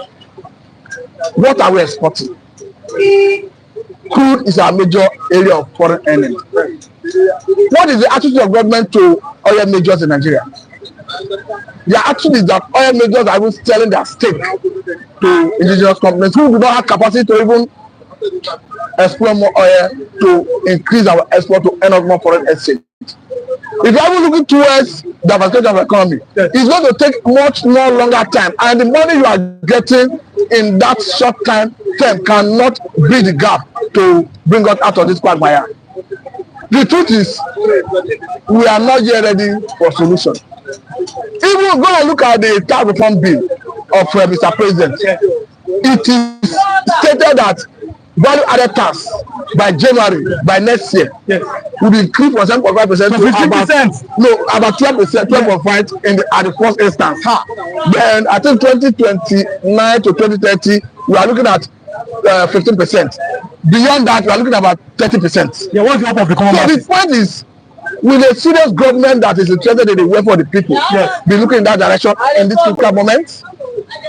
what are we exporting? Crude is our major area of foreign earning. What is the attitude of government to oil majors in Nigeria? Their attitude is that oil majors are even selling their stake to indigenous companies who do not have capacity to even export more oil to increase our export to earn more foreign exchange. If you are even looking towards diversification of the economy, it's going to take much more longer time, and the money you are getting in that short time cannot bridge the gap to bring us out of this quagmire. The truth is, we are not yet ready for solution. Even go and look at the tax reform bill of Mr. President. It is stated that value added tax by January, by next year, will increase from 7.5% to about 12%, 12.5% at the first instance. Then I think 2029 to 2030, we are looking at 15%. Beyond that, we are looking at about 30%. Yeah, what's the hope of the common So the point is, with a serious government that is interested in the welfare of the people, be looking in that direction in this critical moment.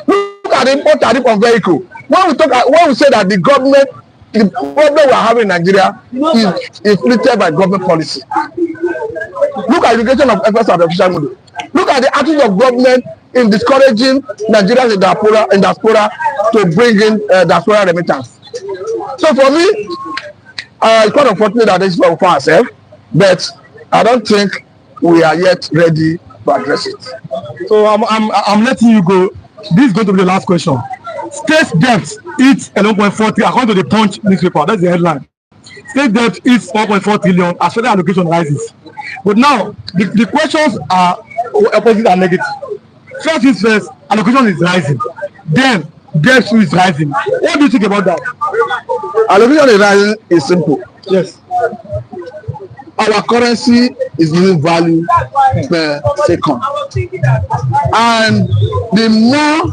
Look at the import tariff on vehicle. When we say that the problem we are having in Nigeria is inflicted by government policy. Look at education of efforts at the official model. Look at the attitude of government in discouraging Nigerians in diaspora to bring in diaspora remittance. So for me, it's quite unfortunate that this is what we find ourselves, but I don't think we are yet ready to address it. So I'm letting you go. This is going to be the last question. State debt is 11.43 according to the Punch newspaper. That's the headline. State debt is 1.4 trillion as federal allocation rises. But now the questions are opposite and negative. First things first, allocation is rising. Then debt is rising. What do you think about that? Allocation is rising is simple. Yes. Our currency is losing value per second, and the more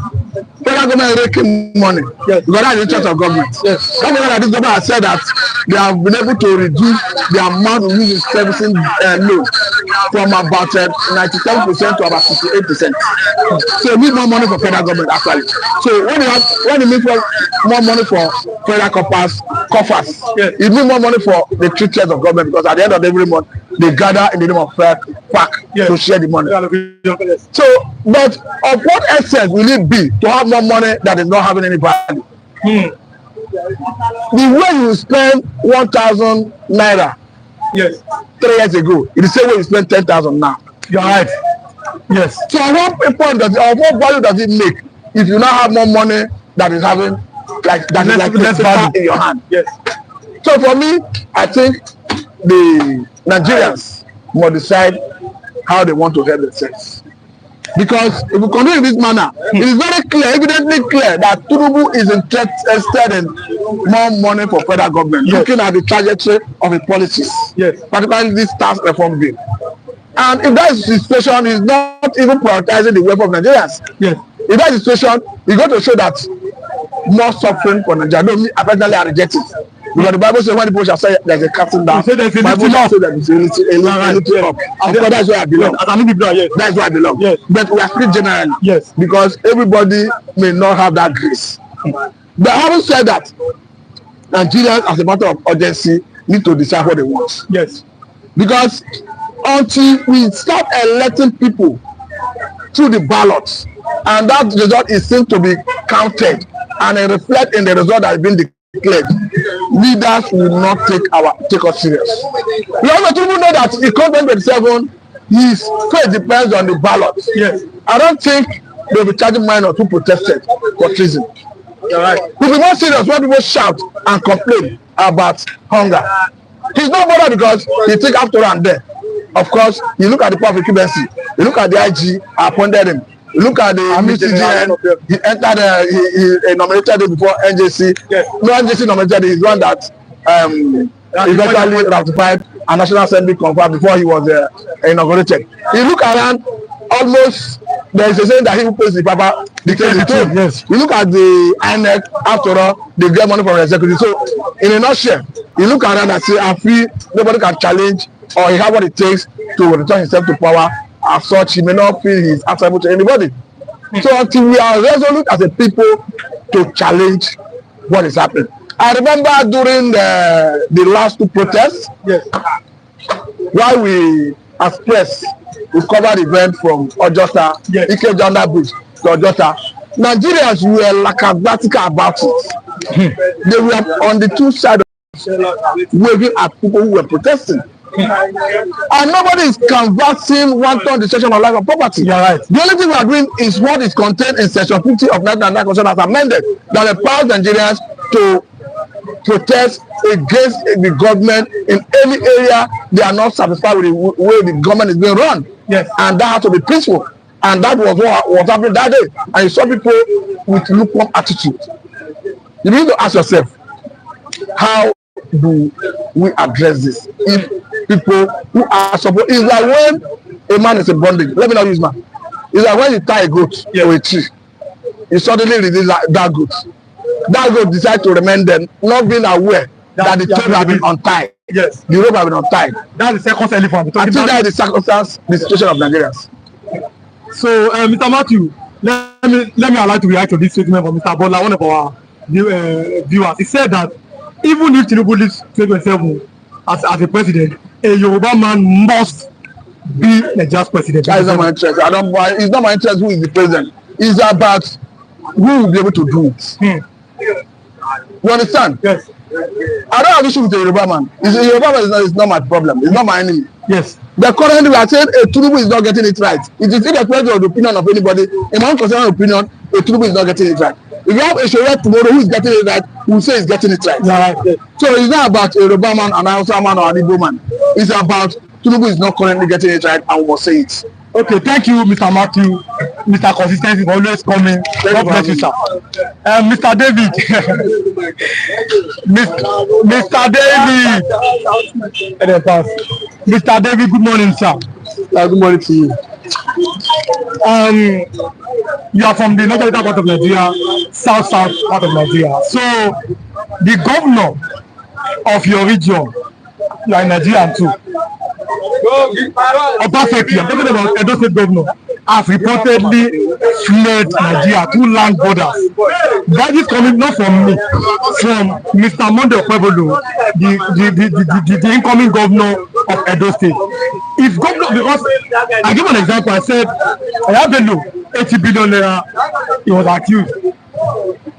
federal government is making money, because that's the interest of government. Yes. That means that this government has said that they have been able to reduce the amount of using servicing loans from about 97% to about 68%. So you need more money for federal government actually. So when you need more money for federal coffers, yes, you need more money for the 3 tiers of government, because at the end of every month they gather in the name of PAC, yes, to share the money. So, but of what essence will it be to have more money that is not having any value? The way you spend 1,000 naira, yes, 3 years ago, it's the same way you spend 10,000 now. You're right. Yes. So what value does it make if you now have more money that is having less value in your hand? Yes. So for me, I think the Nigerians must decide how they want to help themselves. Because if we continue in this manner, it is very clear, evidently clear, that Tinubu is interested in more money for federal government, yes, looking at the trajectory of his policies, yes, particularly this tax reform bill. And if that is the situation, he's not even prioritizing the welfare of Nigerians. Yes. If that is the situation, he's going to show that more suffering for Nigeria. No, I personally I reject it. Because the Bible says when the people shall say there's a casting down, the Bible says there is a little up. Of course, that's where I belong. That's where I belong. Yes. But we are speaking generally. Yes. Because everybody may not have that grace. But having said that, Nigerians, as a matter of urgency, need to decide what they want. Yes. Because until we start electing people through the ballots, and that result is seen to be counted and it reflect in the result that has been declared, leaders will not take us serious. We also know that in 2027, his fate depends on the ballot. Yes. I don't think they'll be charging minors who protested for treason. You're right. We'll be more serious when people shout and complain about hunger. He's not bothered because he think after and there. Of course, you look at the power of occupancy, you look at the IG, I appointed him. You look at the MCGN, he entered, he nominated him before NJC. Yes. No, NJC nominated him, he's one that eventually ratified a National Assembly confirmed before he was inaugurated. You look around, almost, there is a saying that he who pays the papa dictates the tune. Yes. You look at the INEC, after all, they get money from the executive. So, in a nutshell, you look around and say, I feel nobody can challenge or he has what it takes to return himself to power. As such, he may not feel he's answerable to anybody. So until we are resolute as a people to challenge what is happening. I remember during the last 2 protests, yes, while we as press, we covered the event from Ojota, yes, Ike-Janda Bridge to Ojota. Nigerians were lackadaisical about it. They were on the 2 sides waving at people who were protesting. And nobody is canvassing wanton destruction of life and property. You're right. The only thing we are doing is what is contained in section 50 of 1999 Constitution as amended, that empowers Nigerians to protest against the government in any area they are not satisfied with the way the government is being run. Yes. And that has to be peaceful. And that was what was happening that day. And you saw people with lukewarm attitude. You need to ask yourself, how do we address this? If people who are supposed, it's like when a man is in bondage. Let me not use man. It's like when you tie a goat to a tree, you suddenly release that goat. That goat decides to remain there, not being aware that the chain has been untied. Yes. The rope has been untied. That's the second elephant. I think that is the circumstance, the situation of Nigerians. So, Mr. Matthew, let me allow to react to this statement from Mr. Bola, one of our viewers. He said that even if Tinubu leaves 2027 as a president, a Yoruba man must be a just president. That is not my interest. It's not my interest who is the president. It's about who will be able to do it. You understand? Yes. I don't have issue with the Yoruba man. The Yoruba man is not my problem. It's not my enemy. Yes. But currently we are saying Tinubu is not getting it right. It is irrespective of the opinion of anybody. In my personal opinion, Tinubu is not getting it right. If you have a Shore tomorrow who is getting it right, we will say he's getting it right. Yeah, right. So it's not about a Yoruba man, an Hausa man, or an Igbo man. It's about Tinubu is not currently getting it right, and we must say it. Okay, thank you, Mr. Matthew, Mr. Consistency, for always coming. God bless you, sir. Mr. David, Mr. David, good morning, sir. Good morning to you. You are from the northern part of Nigeria, south part of Nigeria. So the governor of your region, you are Nigerian too. Obaseki, I'm talking about Edo State Governor, has reportedly fled Nigeria through land borders. That is coming not from me, from Mr. Monday Okwebolo, the incoming governor of Edo State. If governor, because I give an example, I said, Ayabelo, 80 billion naira, he was accused.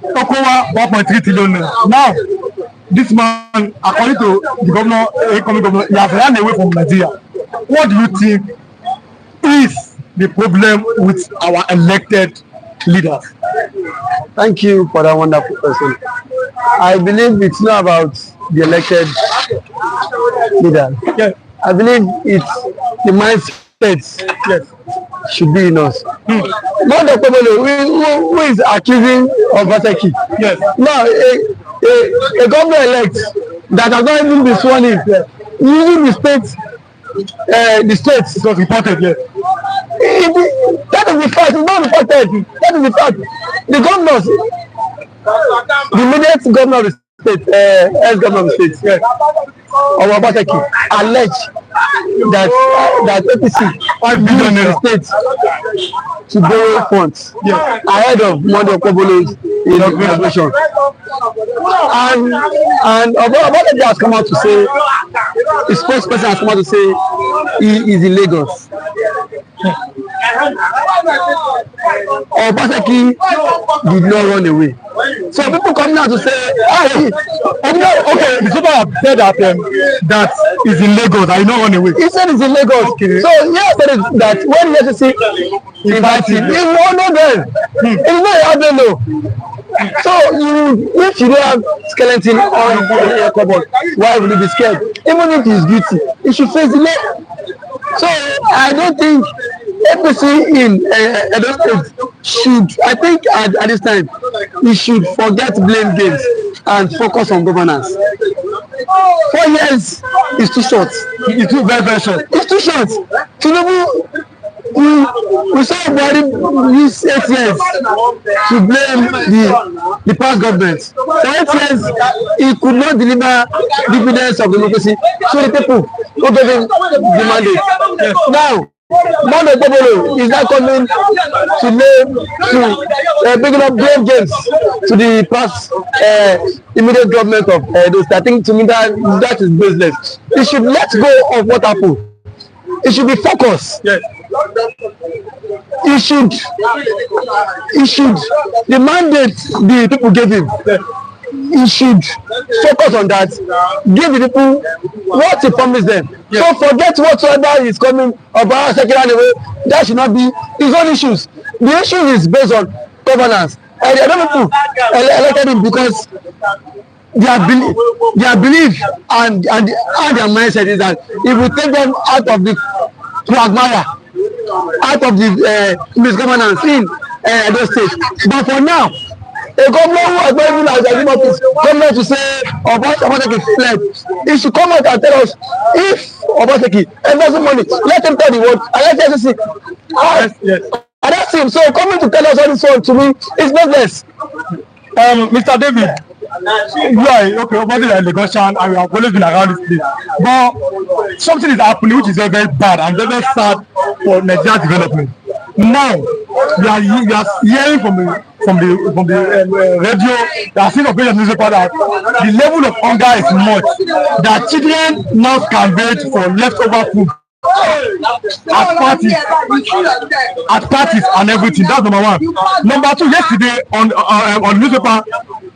Okowa, 1.3 trillion naira. Now, this man, according to the governor, incoming governor, he has run away from Nigeria. What do you think is the problem with our elected leaders? Thank you for that wonderful question. I believe it's not about the elected leader. Yes. I believe it's the mindset should be in us. Not the people who is accusing Obaseki. Yes. Now, a governor-elect that has not even been sworn in, using the states, It was reported, yes. That is the fact. It's not reported. That is the fact. The governors, the immediate governor of the state, ex-governor of the state, yes, of Obaseki, allege that APC 5 billion naira state to borrow funds ahead of Monday Okwebolo's inauguration. And Obaseki has come out to say, his spokesperson has come out to say he is in Lagos. Obaseki did not run away. So people come now to say, okay, the super have said that is in Lagos, I not run away. he said he's in Lagos. Okay. So yes, said that when the FCC invited him, he won't know them. It's not how they know. So if you don't have skeleton on your cupboard, why would you be scared? Even if he's guilty, he should face the law. So I don't think APC in Edo State should, I think at this time, we should forget blame games and focus on governance. 4 years is too short. It's too very short. It's too short. Tinubu, we saw Buhari use 8 years to blame the past government. For 8 years, he could not deliver dividends of democracy to the people who gave him the mandate. Yes. Now, Monday Okwebolo is now coming to bringing up blame games to the past immediate government of Edo State. I think to me that is business. He should let go of what happened. It should be focused. Yes. He should the mandate the people gave him. He should focus on that. Give the people what he promised them. Yes. So forget whatsoever is coming about second way. That should not be his own issues. The issue is based on governance. And the other people elected him because their belief and their mindset is that if we take them out of the quagmire, out of the misgovernance in Edo State. But for now, a governor who has not even as a office, governor to say Obaseki fled, he should come out and tell us if Obaseki embezzle money, let him tell the world, and let us see. Yes. And that's him. So coming to tell us all this one to me is business. Mr. David, okay, Obaseki is a Lagosian and we have always been around this place. But something is happening which is very, very bad and very, very sad for Nigeria's development. Now, we are hearing from the radio, they are seeing on the newspaper that the level of hunger is much, that children now scavenge for leftover food at parties and everything. That's number one. Number two, yesterday on newspaper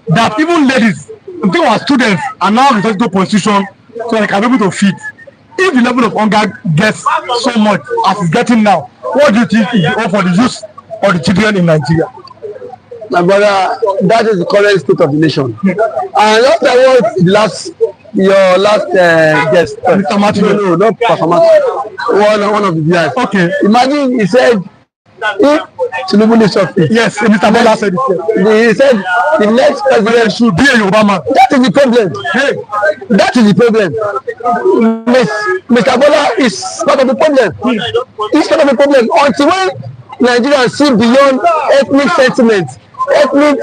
that even ladies, I think our students are now resorting to prostitution so they can be able to feed. If the level of hunger gets so much as it's getting now, what do you think is all for the youth or the children in Nigeria? My brother, that is the current state of the nation. And afterwards, your last guest, Mr. Martin. No, not Pastor Martin. One of the guys. Okay. Imagine he said, if Tinubu leaves office. Yes, Mr. Bola said it. He said the next president should be a Obama. That is the problem. Hey, that is the problem. Mr. Bola is part of the problem. He's part of the problem. Until when Nigerians see beyond ethnic sentiment, ethnic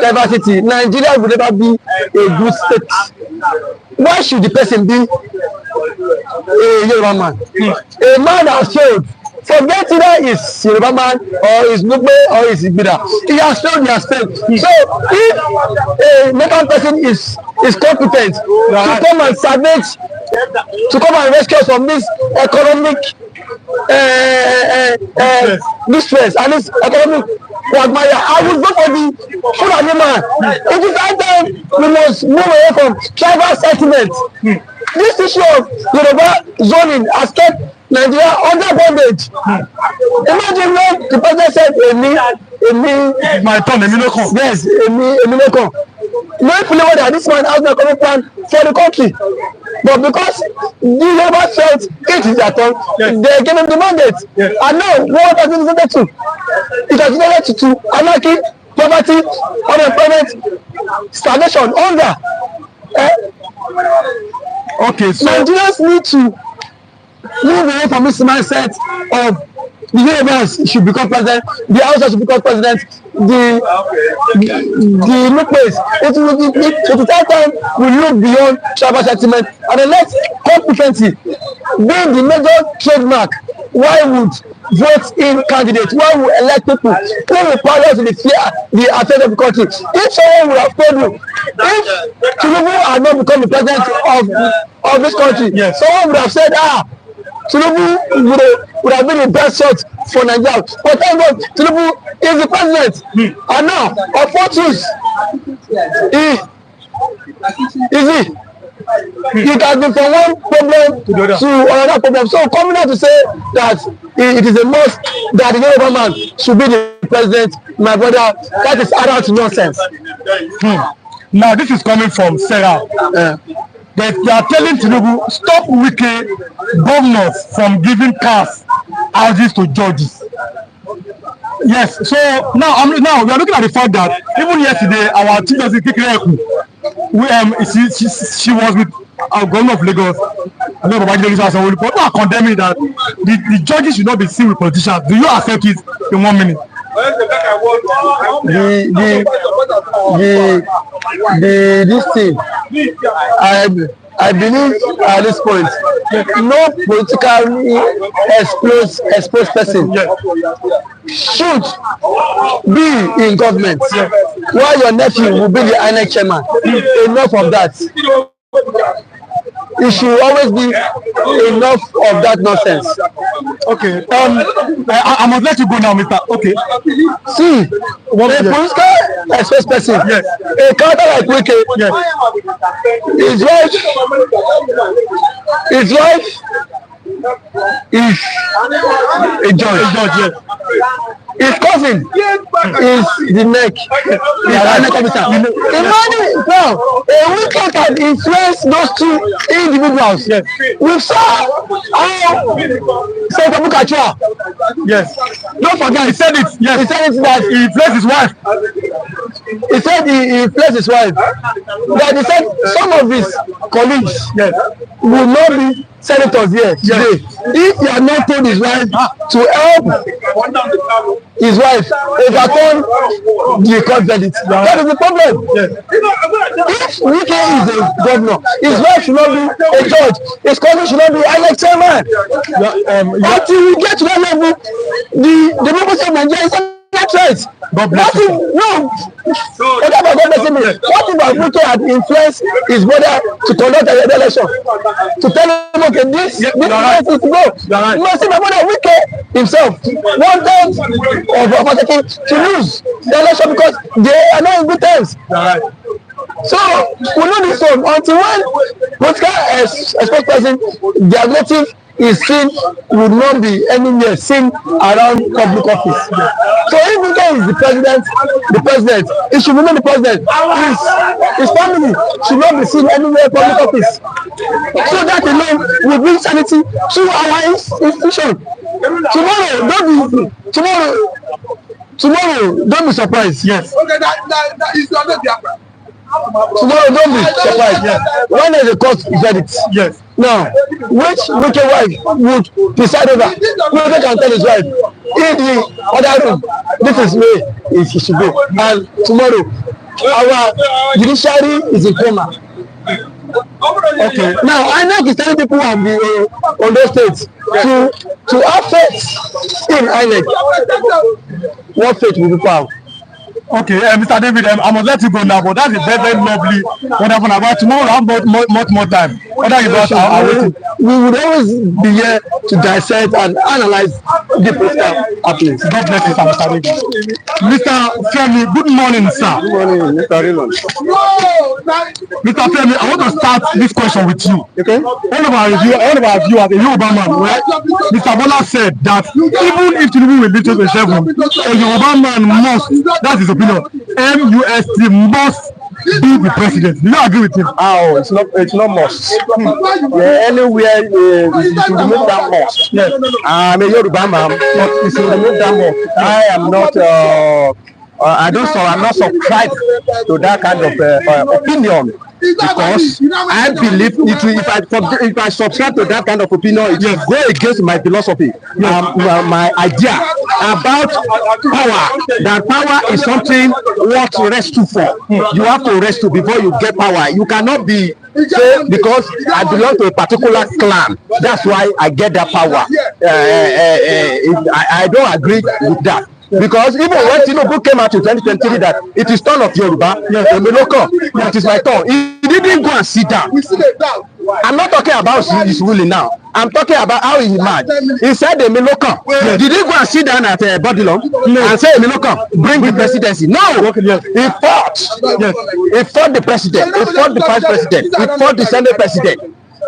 diversity, Nigeria will never be a good state. why should the person be a Yoruba man? A man has failed. Forget either is Yoruba man or is Nupe or is Igbira. He has failed, he has failed. So if a Mekan person is competent to come and salvage, to come and rescue us from this economic distress and this economic quagmire, I would vote for the Fulani man. It is high time we must move away from tribal sentiment. This issue of Yoruba zoning has kept Nigeria under bondage. Imagine when the president said, my turn, Emi. Yes, Emi. Knowing fully well that this man has no economic plan for the country. But because the Yoruba felt it is their turn, they gave him the mandate. And now, what has it related to? It has related to anarchy, poverty, unemployment, starvation, hunger. Okay, so Nigerians need to move away from this mindset of the Yorubas should become president, the Hausa should become president, the Nupes. It will take time we look beyond tribal sentiment and then let competency be the major trademark. Why would vote in candidates? Why would elect people who will power to the affairs of the country? If someone would have told you, if Tinubu had not become the president of this country, someone would have said, Tinubu would have been the best shot for Nigeria. But thank God, Tinubu is the president. And now, unfortunately, it has been from one problem to another problem. So coming out to say that it is a must that the Yoruba man should be the president, my brother, that is adult nonsense. Now this is coming from Sarah. That they are telling Tinubu, stop wicked governors from giving cars houses to judges. Yes, so now we are looking at the fact that even yesterday our chief justice Kekereekun, she was with our governor of Lagos, but we are condemning that the judges should not be seen with politicians. Do you accept it in 1 minute? This thing, I believe at this point, no politically exposed person should be in government while your nephew will be the INEC chairman. Enough of that. It should always be enough of that nonsense. Okay. I must let you go now, Mr. Okay. See, a political exposed person, a character like Wike, his wife is a judge. His cousin is the neck. Imagine now, a Wike can influence those two individuals. We saw how Senator Bukachua. Don't forget, he said it. He said it that he placed his wife. He said he placed his wife. That he said some of his colleagues will not be senators here today if he had not told his wife to help his wife overturn the court verdict. That is the problem. If Wike is a governor, his wife should not be a judge, his cousin should not be INEC chairman. Until we get to that level, the democracy of Nigeria is not right. God bless you. No. Whatever God bless him. What if Wike had influenced his brother to conduct an election? To tell him, okay, this is to go. You must see my brother Wike himself wanted to lose the election because they are not in good terms. So we know this one until when political exposed person, their relative is seen, would not be anywhere seen around public office. So if Wike is the president, he should remain the president. His family should not be seen anywhere in public office. So that alone will bring sanity to our institution. Tomorrow, don't be surprised. Yes. Okay, that is not the tomorrow, don't be surprised. When there's a court verdict, now, which wicked wife would decide over? Whoever can tell his wife, in the other room, this is where he should go. And tomorrow, our judiciary is in coma. Okay. Now INEC is telling people on those states to have faith in INEC. What faith will people have? Okay, Mr. David, I must let you go now, but that's a very, very lovely, wonderful. About tomorrow, we'll have much more time. Other results are waiting. We would always be here to dissect and analyze the political happenings. God bless you, sir, Mr. David. Mr. Femi, good morning, sir. Good morning, Mr. Raymond. Mr. Femi, I want to start this question with you. Okay. One of our viewers, a Yoruba man, right? Mr. Bola said that even if Tinubu will be 27, a Yoruba man must, that's his opinion, MUST must be the president. Do you agree with him? Oh, it's not must. Yeah, anywhere you should remove that must. Yes. I'm a Yoruba man, but you should remove that must. I am not. I'm not subscribed to that kind of opinion. Because I believe if I subscribe to that kind of opinion, it will go against my philosophy, my idea about power. That power is something what to rest to for. You have to rest to before you get power. You cannot be because I belong to a particular clan. That's why I get that power. I don't agree with that. Because even when Tinubu came out in 2023 that it is turn of Yoruba, it is my turn. He didn't go and sit down. I'm not talking about his ruling now. I'm talking about how he emerged. He said Emilokan. Did he go and sit down at Bodilon and say Emilokan, bring the presidency? No. He fought. He fought the president. He fought the vice president. He fought the senate president.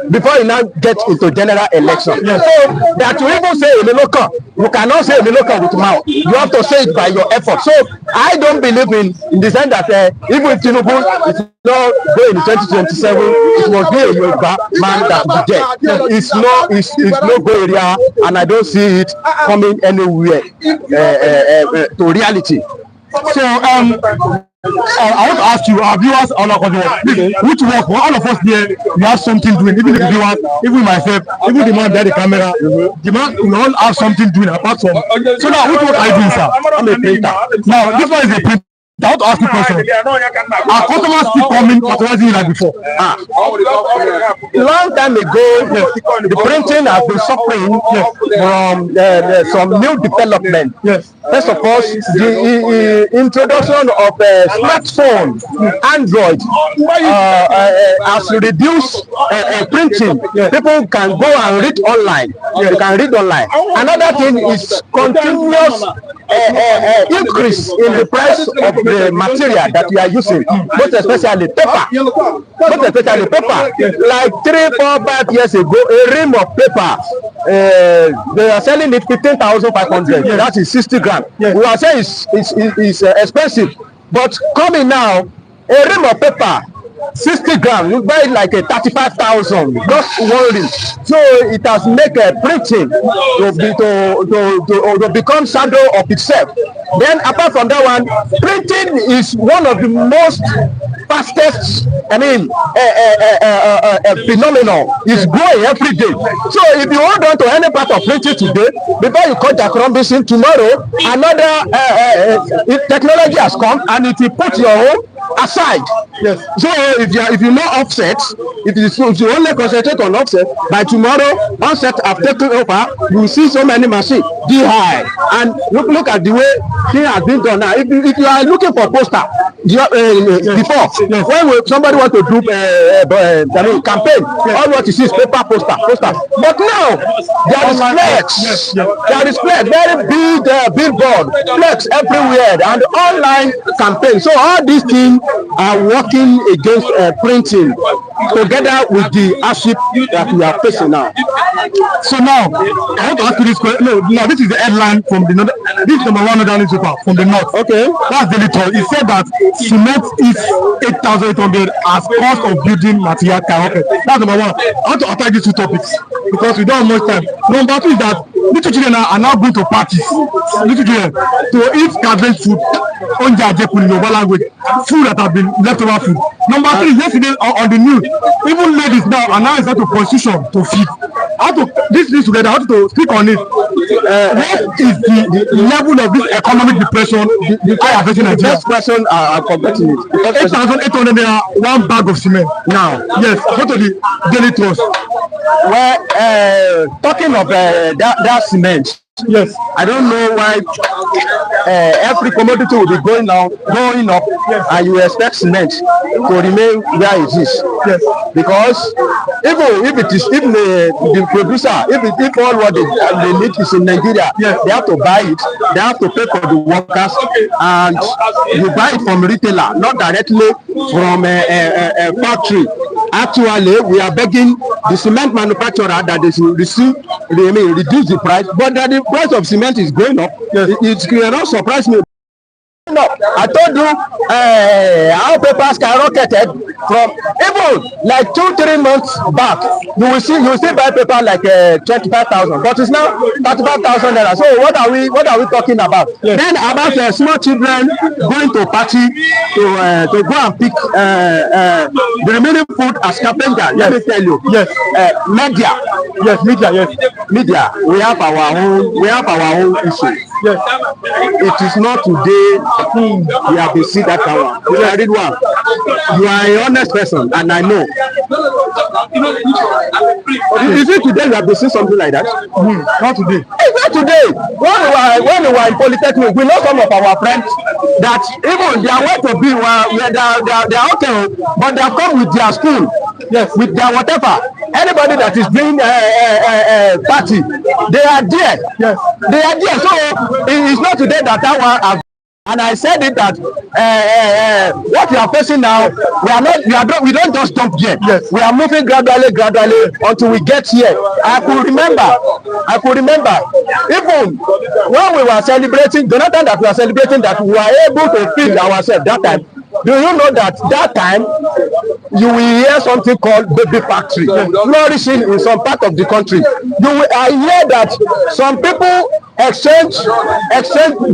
Before you now get into general election. So that you even say Emilokan, you cannot say Emilokan with mouth. You have to say it by your effort. So I don't believe in the sense that even if Tinubu is not going in 2027, it was be a Yoruba man that will be there. It's no go area, and I don't see it coming anywhere to reality. So I want to ask you, our viewers all across the world, which work, all of us here, we have something doing, even the viewers, even myself, even the man behind the camera, the man, we all have something doing apart from. So now, which work are you doing, sir? I'm a printer. Now, this one is a printer. I want to ask you a question. Our customers keep coming patronizing you like before. Long time ago, the printing has been suffering from some new development. Yes. First of all, the introduction of smartphone, Android, has reduced printing. People can go and read online. You can read online. Another thing is continuous increase in the price of the material that we are using, most especially paper. Like 3, 4, 5 years ago, a ream of paper, they are selling it 15,500. That is 60 grams. We are saying it's expensive, but coming now, a ream of paper, 60 grams, you buy it like a 35,000, just one ream. So it has made printing to become shadow of itself. Then apart from that one, printing is one of the most fastest, phenomenon. Is growing every day. So if you hold on to any part of printing today, before you cut the crumbs in tomorrow, another technology has come and it will put your own aside. Yes. So if you know offset, if you only concentrate on offset, by tomorrow offset have taken over, you will see so many machines high. And look at the way thing has been done now. If you are looking for poster before, when somebody want to do campaign, all what you see is paper poster. But now there is flex. There is flex, very big billboard, flex everywhere, and online campaign. So all these things are working against printing together with the hardship that we are facing now. So now, I want to ask you this question. No, this is the headline from the north. This is number one newspaper from the north. Okay. That's Daily Toll. It said that cement is 8,800 as cost of building material skyrocket. That's number one. I want to attack these two topics because we don't have much time. Number two is that little children are now going to parties. Little children to eat cabbage food, onja ajekun in Yoruba language, food that have been leftover food. Number three, yesterday on the news, even ladies now are now starting to position to feed. How to this together, how to speak on it. what is the level of this economic depression affecting Nigeria? The first person are forgetting it. 8,800 naira one bag of cement. Now, yes, go to the Daily Trust. Well, talking of that cement. Yes, I don't know why every commodity will be going up, yes, and you expect cement to remain where it is. Yes, because even if it is, even the producer, if all what they need is in Nigeria, yes, they have to buy it, they have to pay for the workers, and you buy it from retailer, not directly from a factory. Actually, we are begging the cement manufacturer that they should reduce the price, but that the price of cement is going up. Yes. It cannot surprise me. No, I told you how papers skyrocketed from even like 2-3 months back. You will still buy paper like 25,000, but it's now 35,000 naira. So what are we talking about? Yes. Then about small children going to party to go and pick the remaining food as carpenter. Yes. Let me tell you. Yes. Media. Yes, media. Yes. Media. We have our own issue. Yes. It is not today we have been see that one. You are read one. You are an honest person, and I know. Is it today you have been seeing something like that? Not today. It's not today. When we were in Polytechnic, we know some of our friends that even their way to be they are okay, but they have come with their school, yes, with their whatever. Anybody that is doing party, they are there. Yes, they are there. So it's not today that one. And I said it that what we are facing now, we don't just jump yet. Yes. We are moving gradually until we get here. I could remember even when we were celebrating, Jonathan, that we are celebrating that we were able to feed ourselves that time. Do you know that time you will hear something called baby factory flourishing in some part of the country? I hear that some people exchange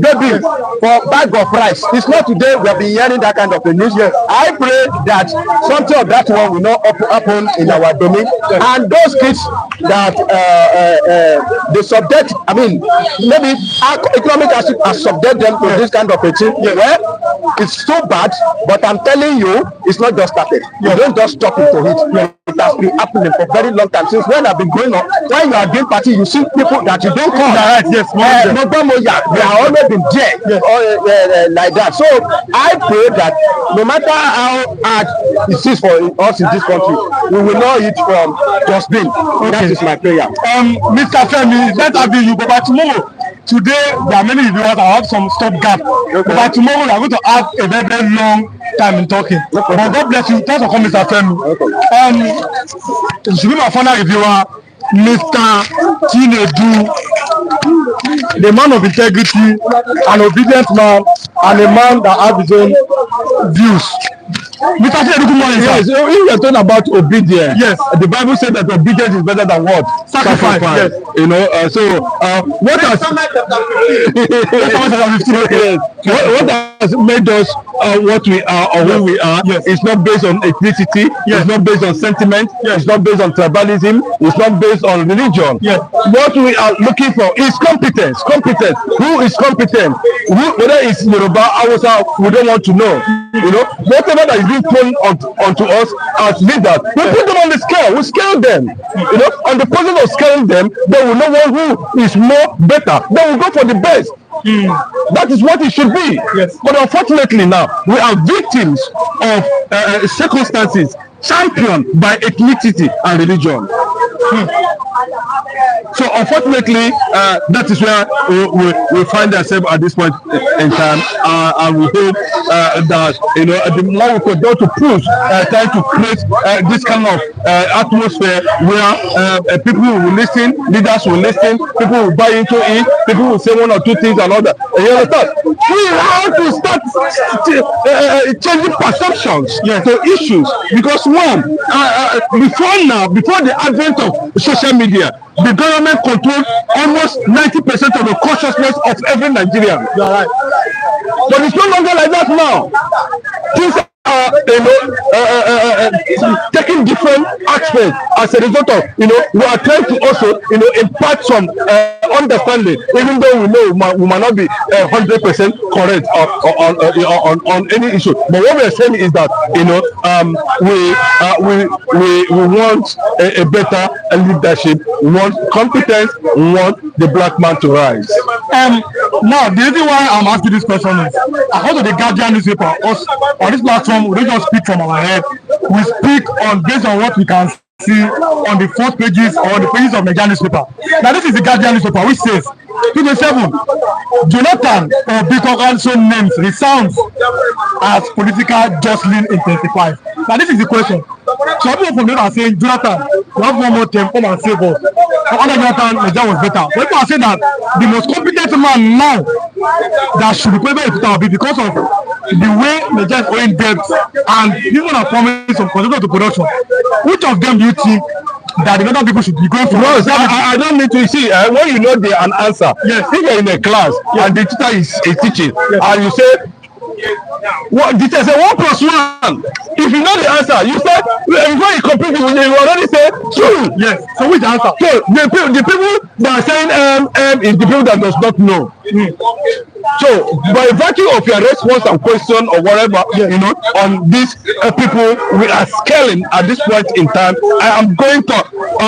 baby for bag of rice. It's not today we have been hearing that kind of a news. I pray that something of that one will not happen in our domain. And those kids that they subject, I mean, maybe economic has subject them to this kind of a thing. Well, it's so bad, but I'm telling you, it's not just started. You don't just stop into it. It has been happening for a very long time. Since when I've been growing up, when you are doing party, you see people that you don't call. Yes, they are always been there, yes, like that. So I pray that no matter how hard it is for us in this country, we will not eat from dustbin. Okay. That is my prayer. Mr. Femi, that have been you, but tomorrow. Today there are many reviewers that have some stopgap, okay, but tomorrow we are going to have a very, very long time in talking. Okay. But God bless you. Thanks for coming, Mr. Femi. Okay. Should be my final reviewer, Mr. Tinubu, the man of integrity, an obedient man, and a man that has his own views. Mr. Tinubu, good morning, yes, sir. if you are talking about obedience, yes, the Bible says that obedience is better than what? Sacrifice. Yes. You know, what has what has made us what we are or who we are? Yes. It's not based on ethnicity. Yes. It's not based on sentiment. Yes. It's not based on tribalism. It's not based on religion. Yes. What we are looking for is competence. Competence. Who is competent? Whether it's Yoruba, Hausa, we don't want to know. You know, whatever that is being thrown onto us as leaders, we put them on the scale. We scale them. You know, on the process of scaling them, they will know one who is more better. They will go for the best. That is what it should be. Yes. But unfortunately now, we are victims of circumstances championed by ethnicity and religion. So unfortunately, that is where we find ourselves at this point in time, and we hope that the more we continue to push, trying to create this kind of atmosphere where people will listen, leaders will listen, people will buy into it, people will say one or two things and all that. And you understand? We have to start changing perceptions, yes, to issues, because one, before the advent of social media, the government controls almost 90% of the consciousness of every Nigerian. Right. But it's no longer like that now. Things are, taking different aspects as a result of, we are trying to also, impart some understanding, even though we know we might not be 100% correct on any issue. But what we are saying is that, we want a better leadership. We want competence. We want the black man to rise. Now, the reason why I'm asking this question is, according to the Guardian newspaper, us on this platform, we don't just speak from our head. We speak based on what we can see on the front pages or on the pages of the Guardian newspaper. Now, this is the Guardian newspaper, which says, 27, Jonathan or Bikokanso names resounds as political jostling intensifies. Now, this is the question. Some people from there are saying, Jonathan, you have one more term, come and save us. Under Jonathan, Nigeria was better. But people are saying that the most competent man now that should be president will be because of the way Nigeria is owing debt and people are promising some contribution to production. Which of them do you think that the other people should be going for? No, I don't need to see. When you know an answer, yes. If you're in a class and the teacher is teaching, and you say, what the teacher say 1 plus 1. If you know the answer, you say before you complete it, you already say 2. Yes. So which answer? So the people that are saying is the people that does not know. So by virtue of your response and question or whatever, on these people we are scaling at this point in time, I am going to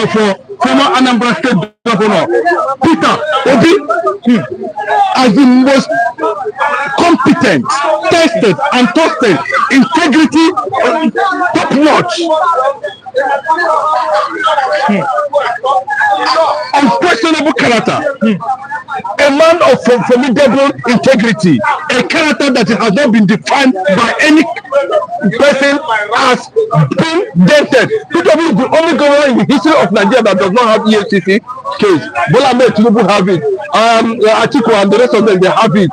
for former Anambra State Governor Peter Obi as the most competent, tested and trusted, integrity top notch, unquestionable character, a man of formidable integrity, a character that has not been defined by any person as being dented. Tinubu is the only governor in the history of Nigeria that does not have EFCC case. Bola Ahmed Tinubu have it. Atiku and the rest of them, they have it.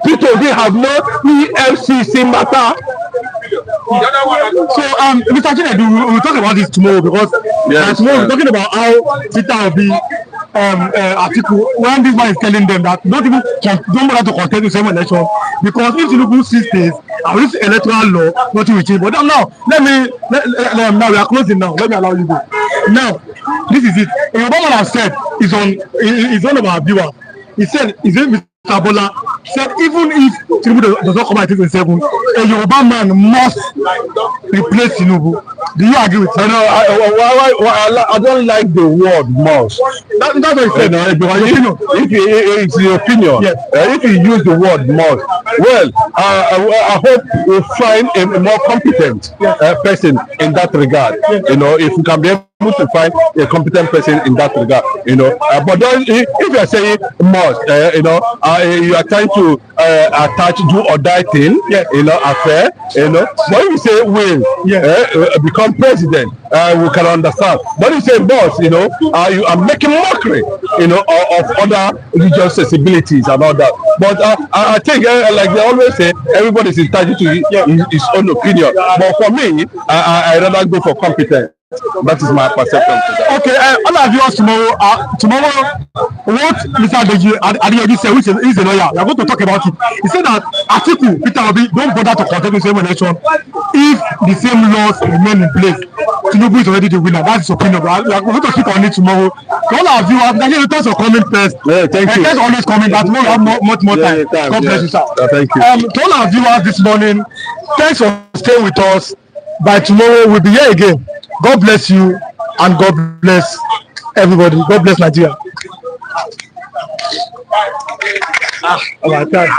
Peter Obi have no EFCC matter. So, Mr. Chinedu, we'll talk about this tomorrow because tomorrow we're talking about how Peter Obi, Atiku, when this man is telling them that don't bother to contest the same election because if Tinubu sees this, and this electoral law, nothing will change. But now, now we are closing now. Let me allow you go. Now, this is it. A Yoruba man has said, is one of our viewers. He said, Mr. Bola said, even if Tinubu does not come at 27, a Yoruba man must replace Tinubu. Do you agree with that? I don't like the word must. That's what he said. If it's your opinion, yes. If you use the word must, well, I hope we'll find a more competent person in that regard. Yes. If we can be able to find a competent person in that regard, but if you are saying must, you are trying to attach do or die thing, yes. Affair, but if you say will, yes. Become president, we can understand. But if you say boss, you are making mockery, of other religious sensibilities and all that. But I think, like they always say, everybody is entitled to his own opinion. But for me, I rather go for competence. That is my perception today. Okay, all our viewers tomorrow, what Mr. Adeyeji said, which is a lawyer, we are going to talk about it. He said that Atiku, Peter Obi, don't bother to contest the same election if the same laws remain in place. Tinubu is already the winner. That's his opinion. We are going to speak on it tomorrow. To all our viewers, thanks for coming first. Yeah, thank you. Thanks for always coming. But tomorrow we have much more time. God bless you, sir. Thank you. To all our viewers this morning, thanks for staying with us. By tomorrow, we'll be here again. God bless you and God bless everybody. God bless Nigeria. Our time.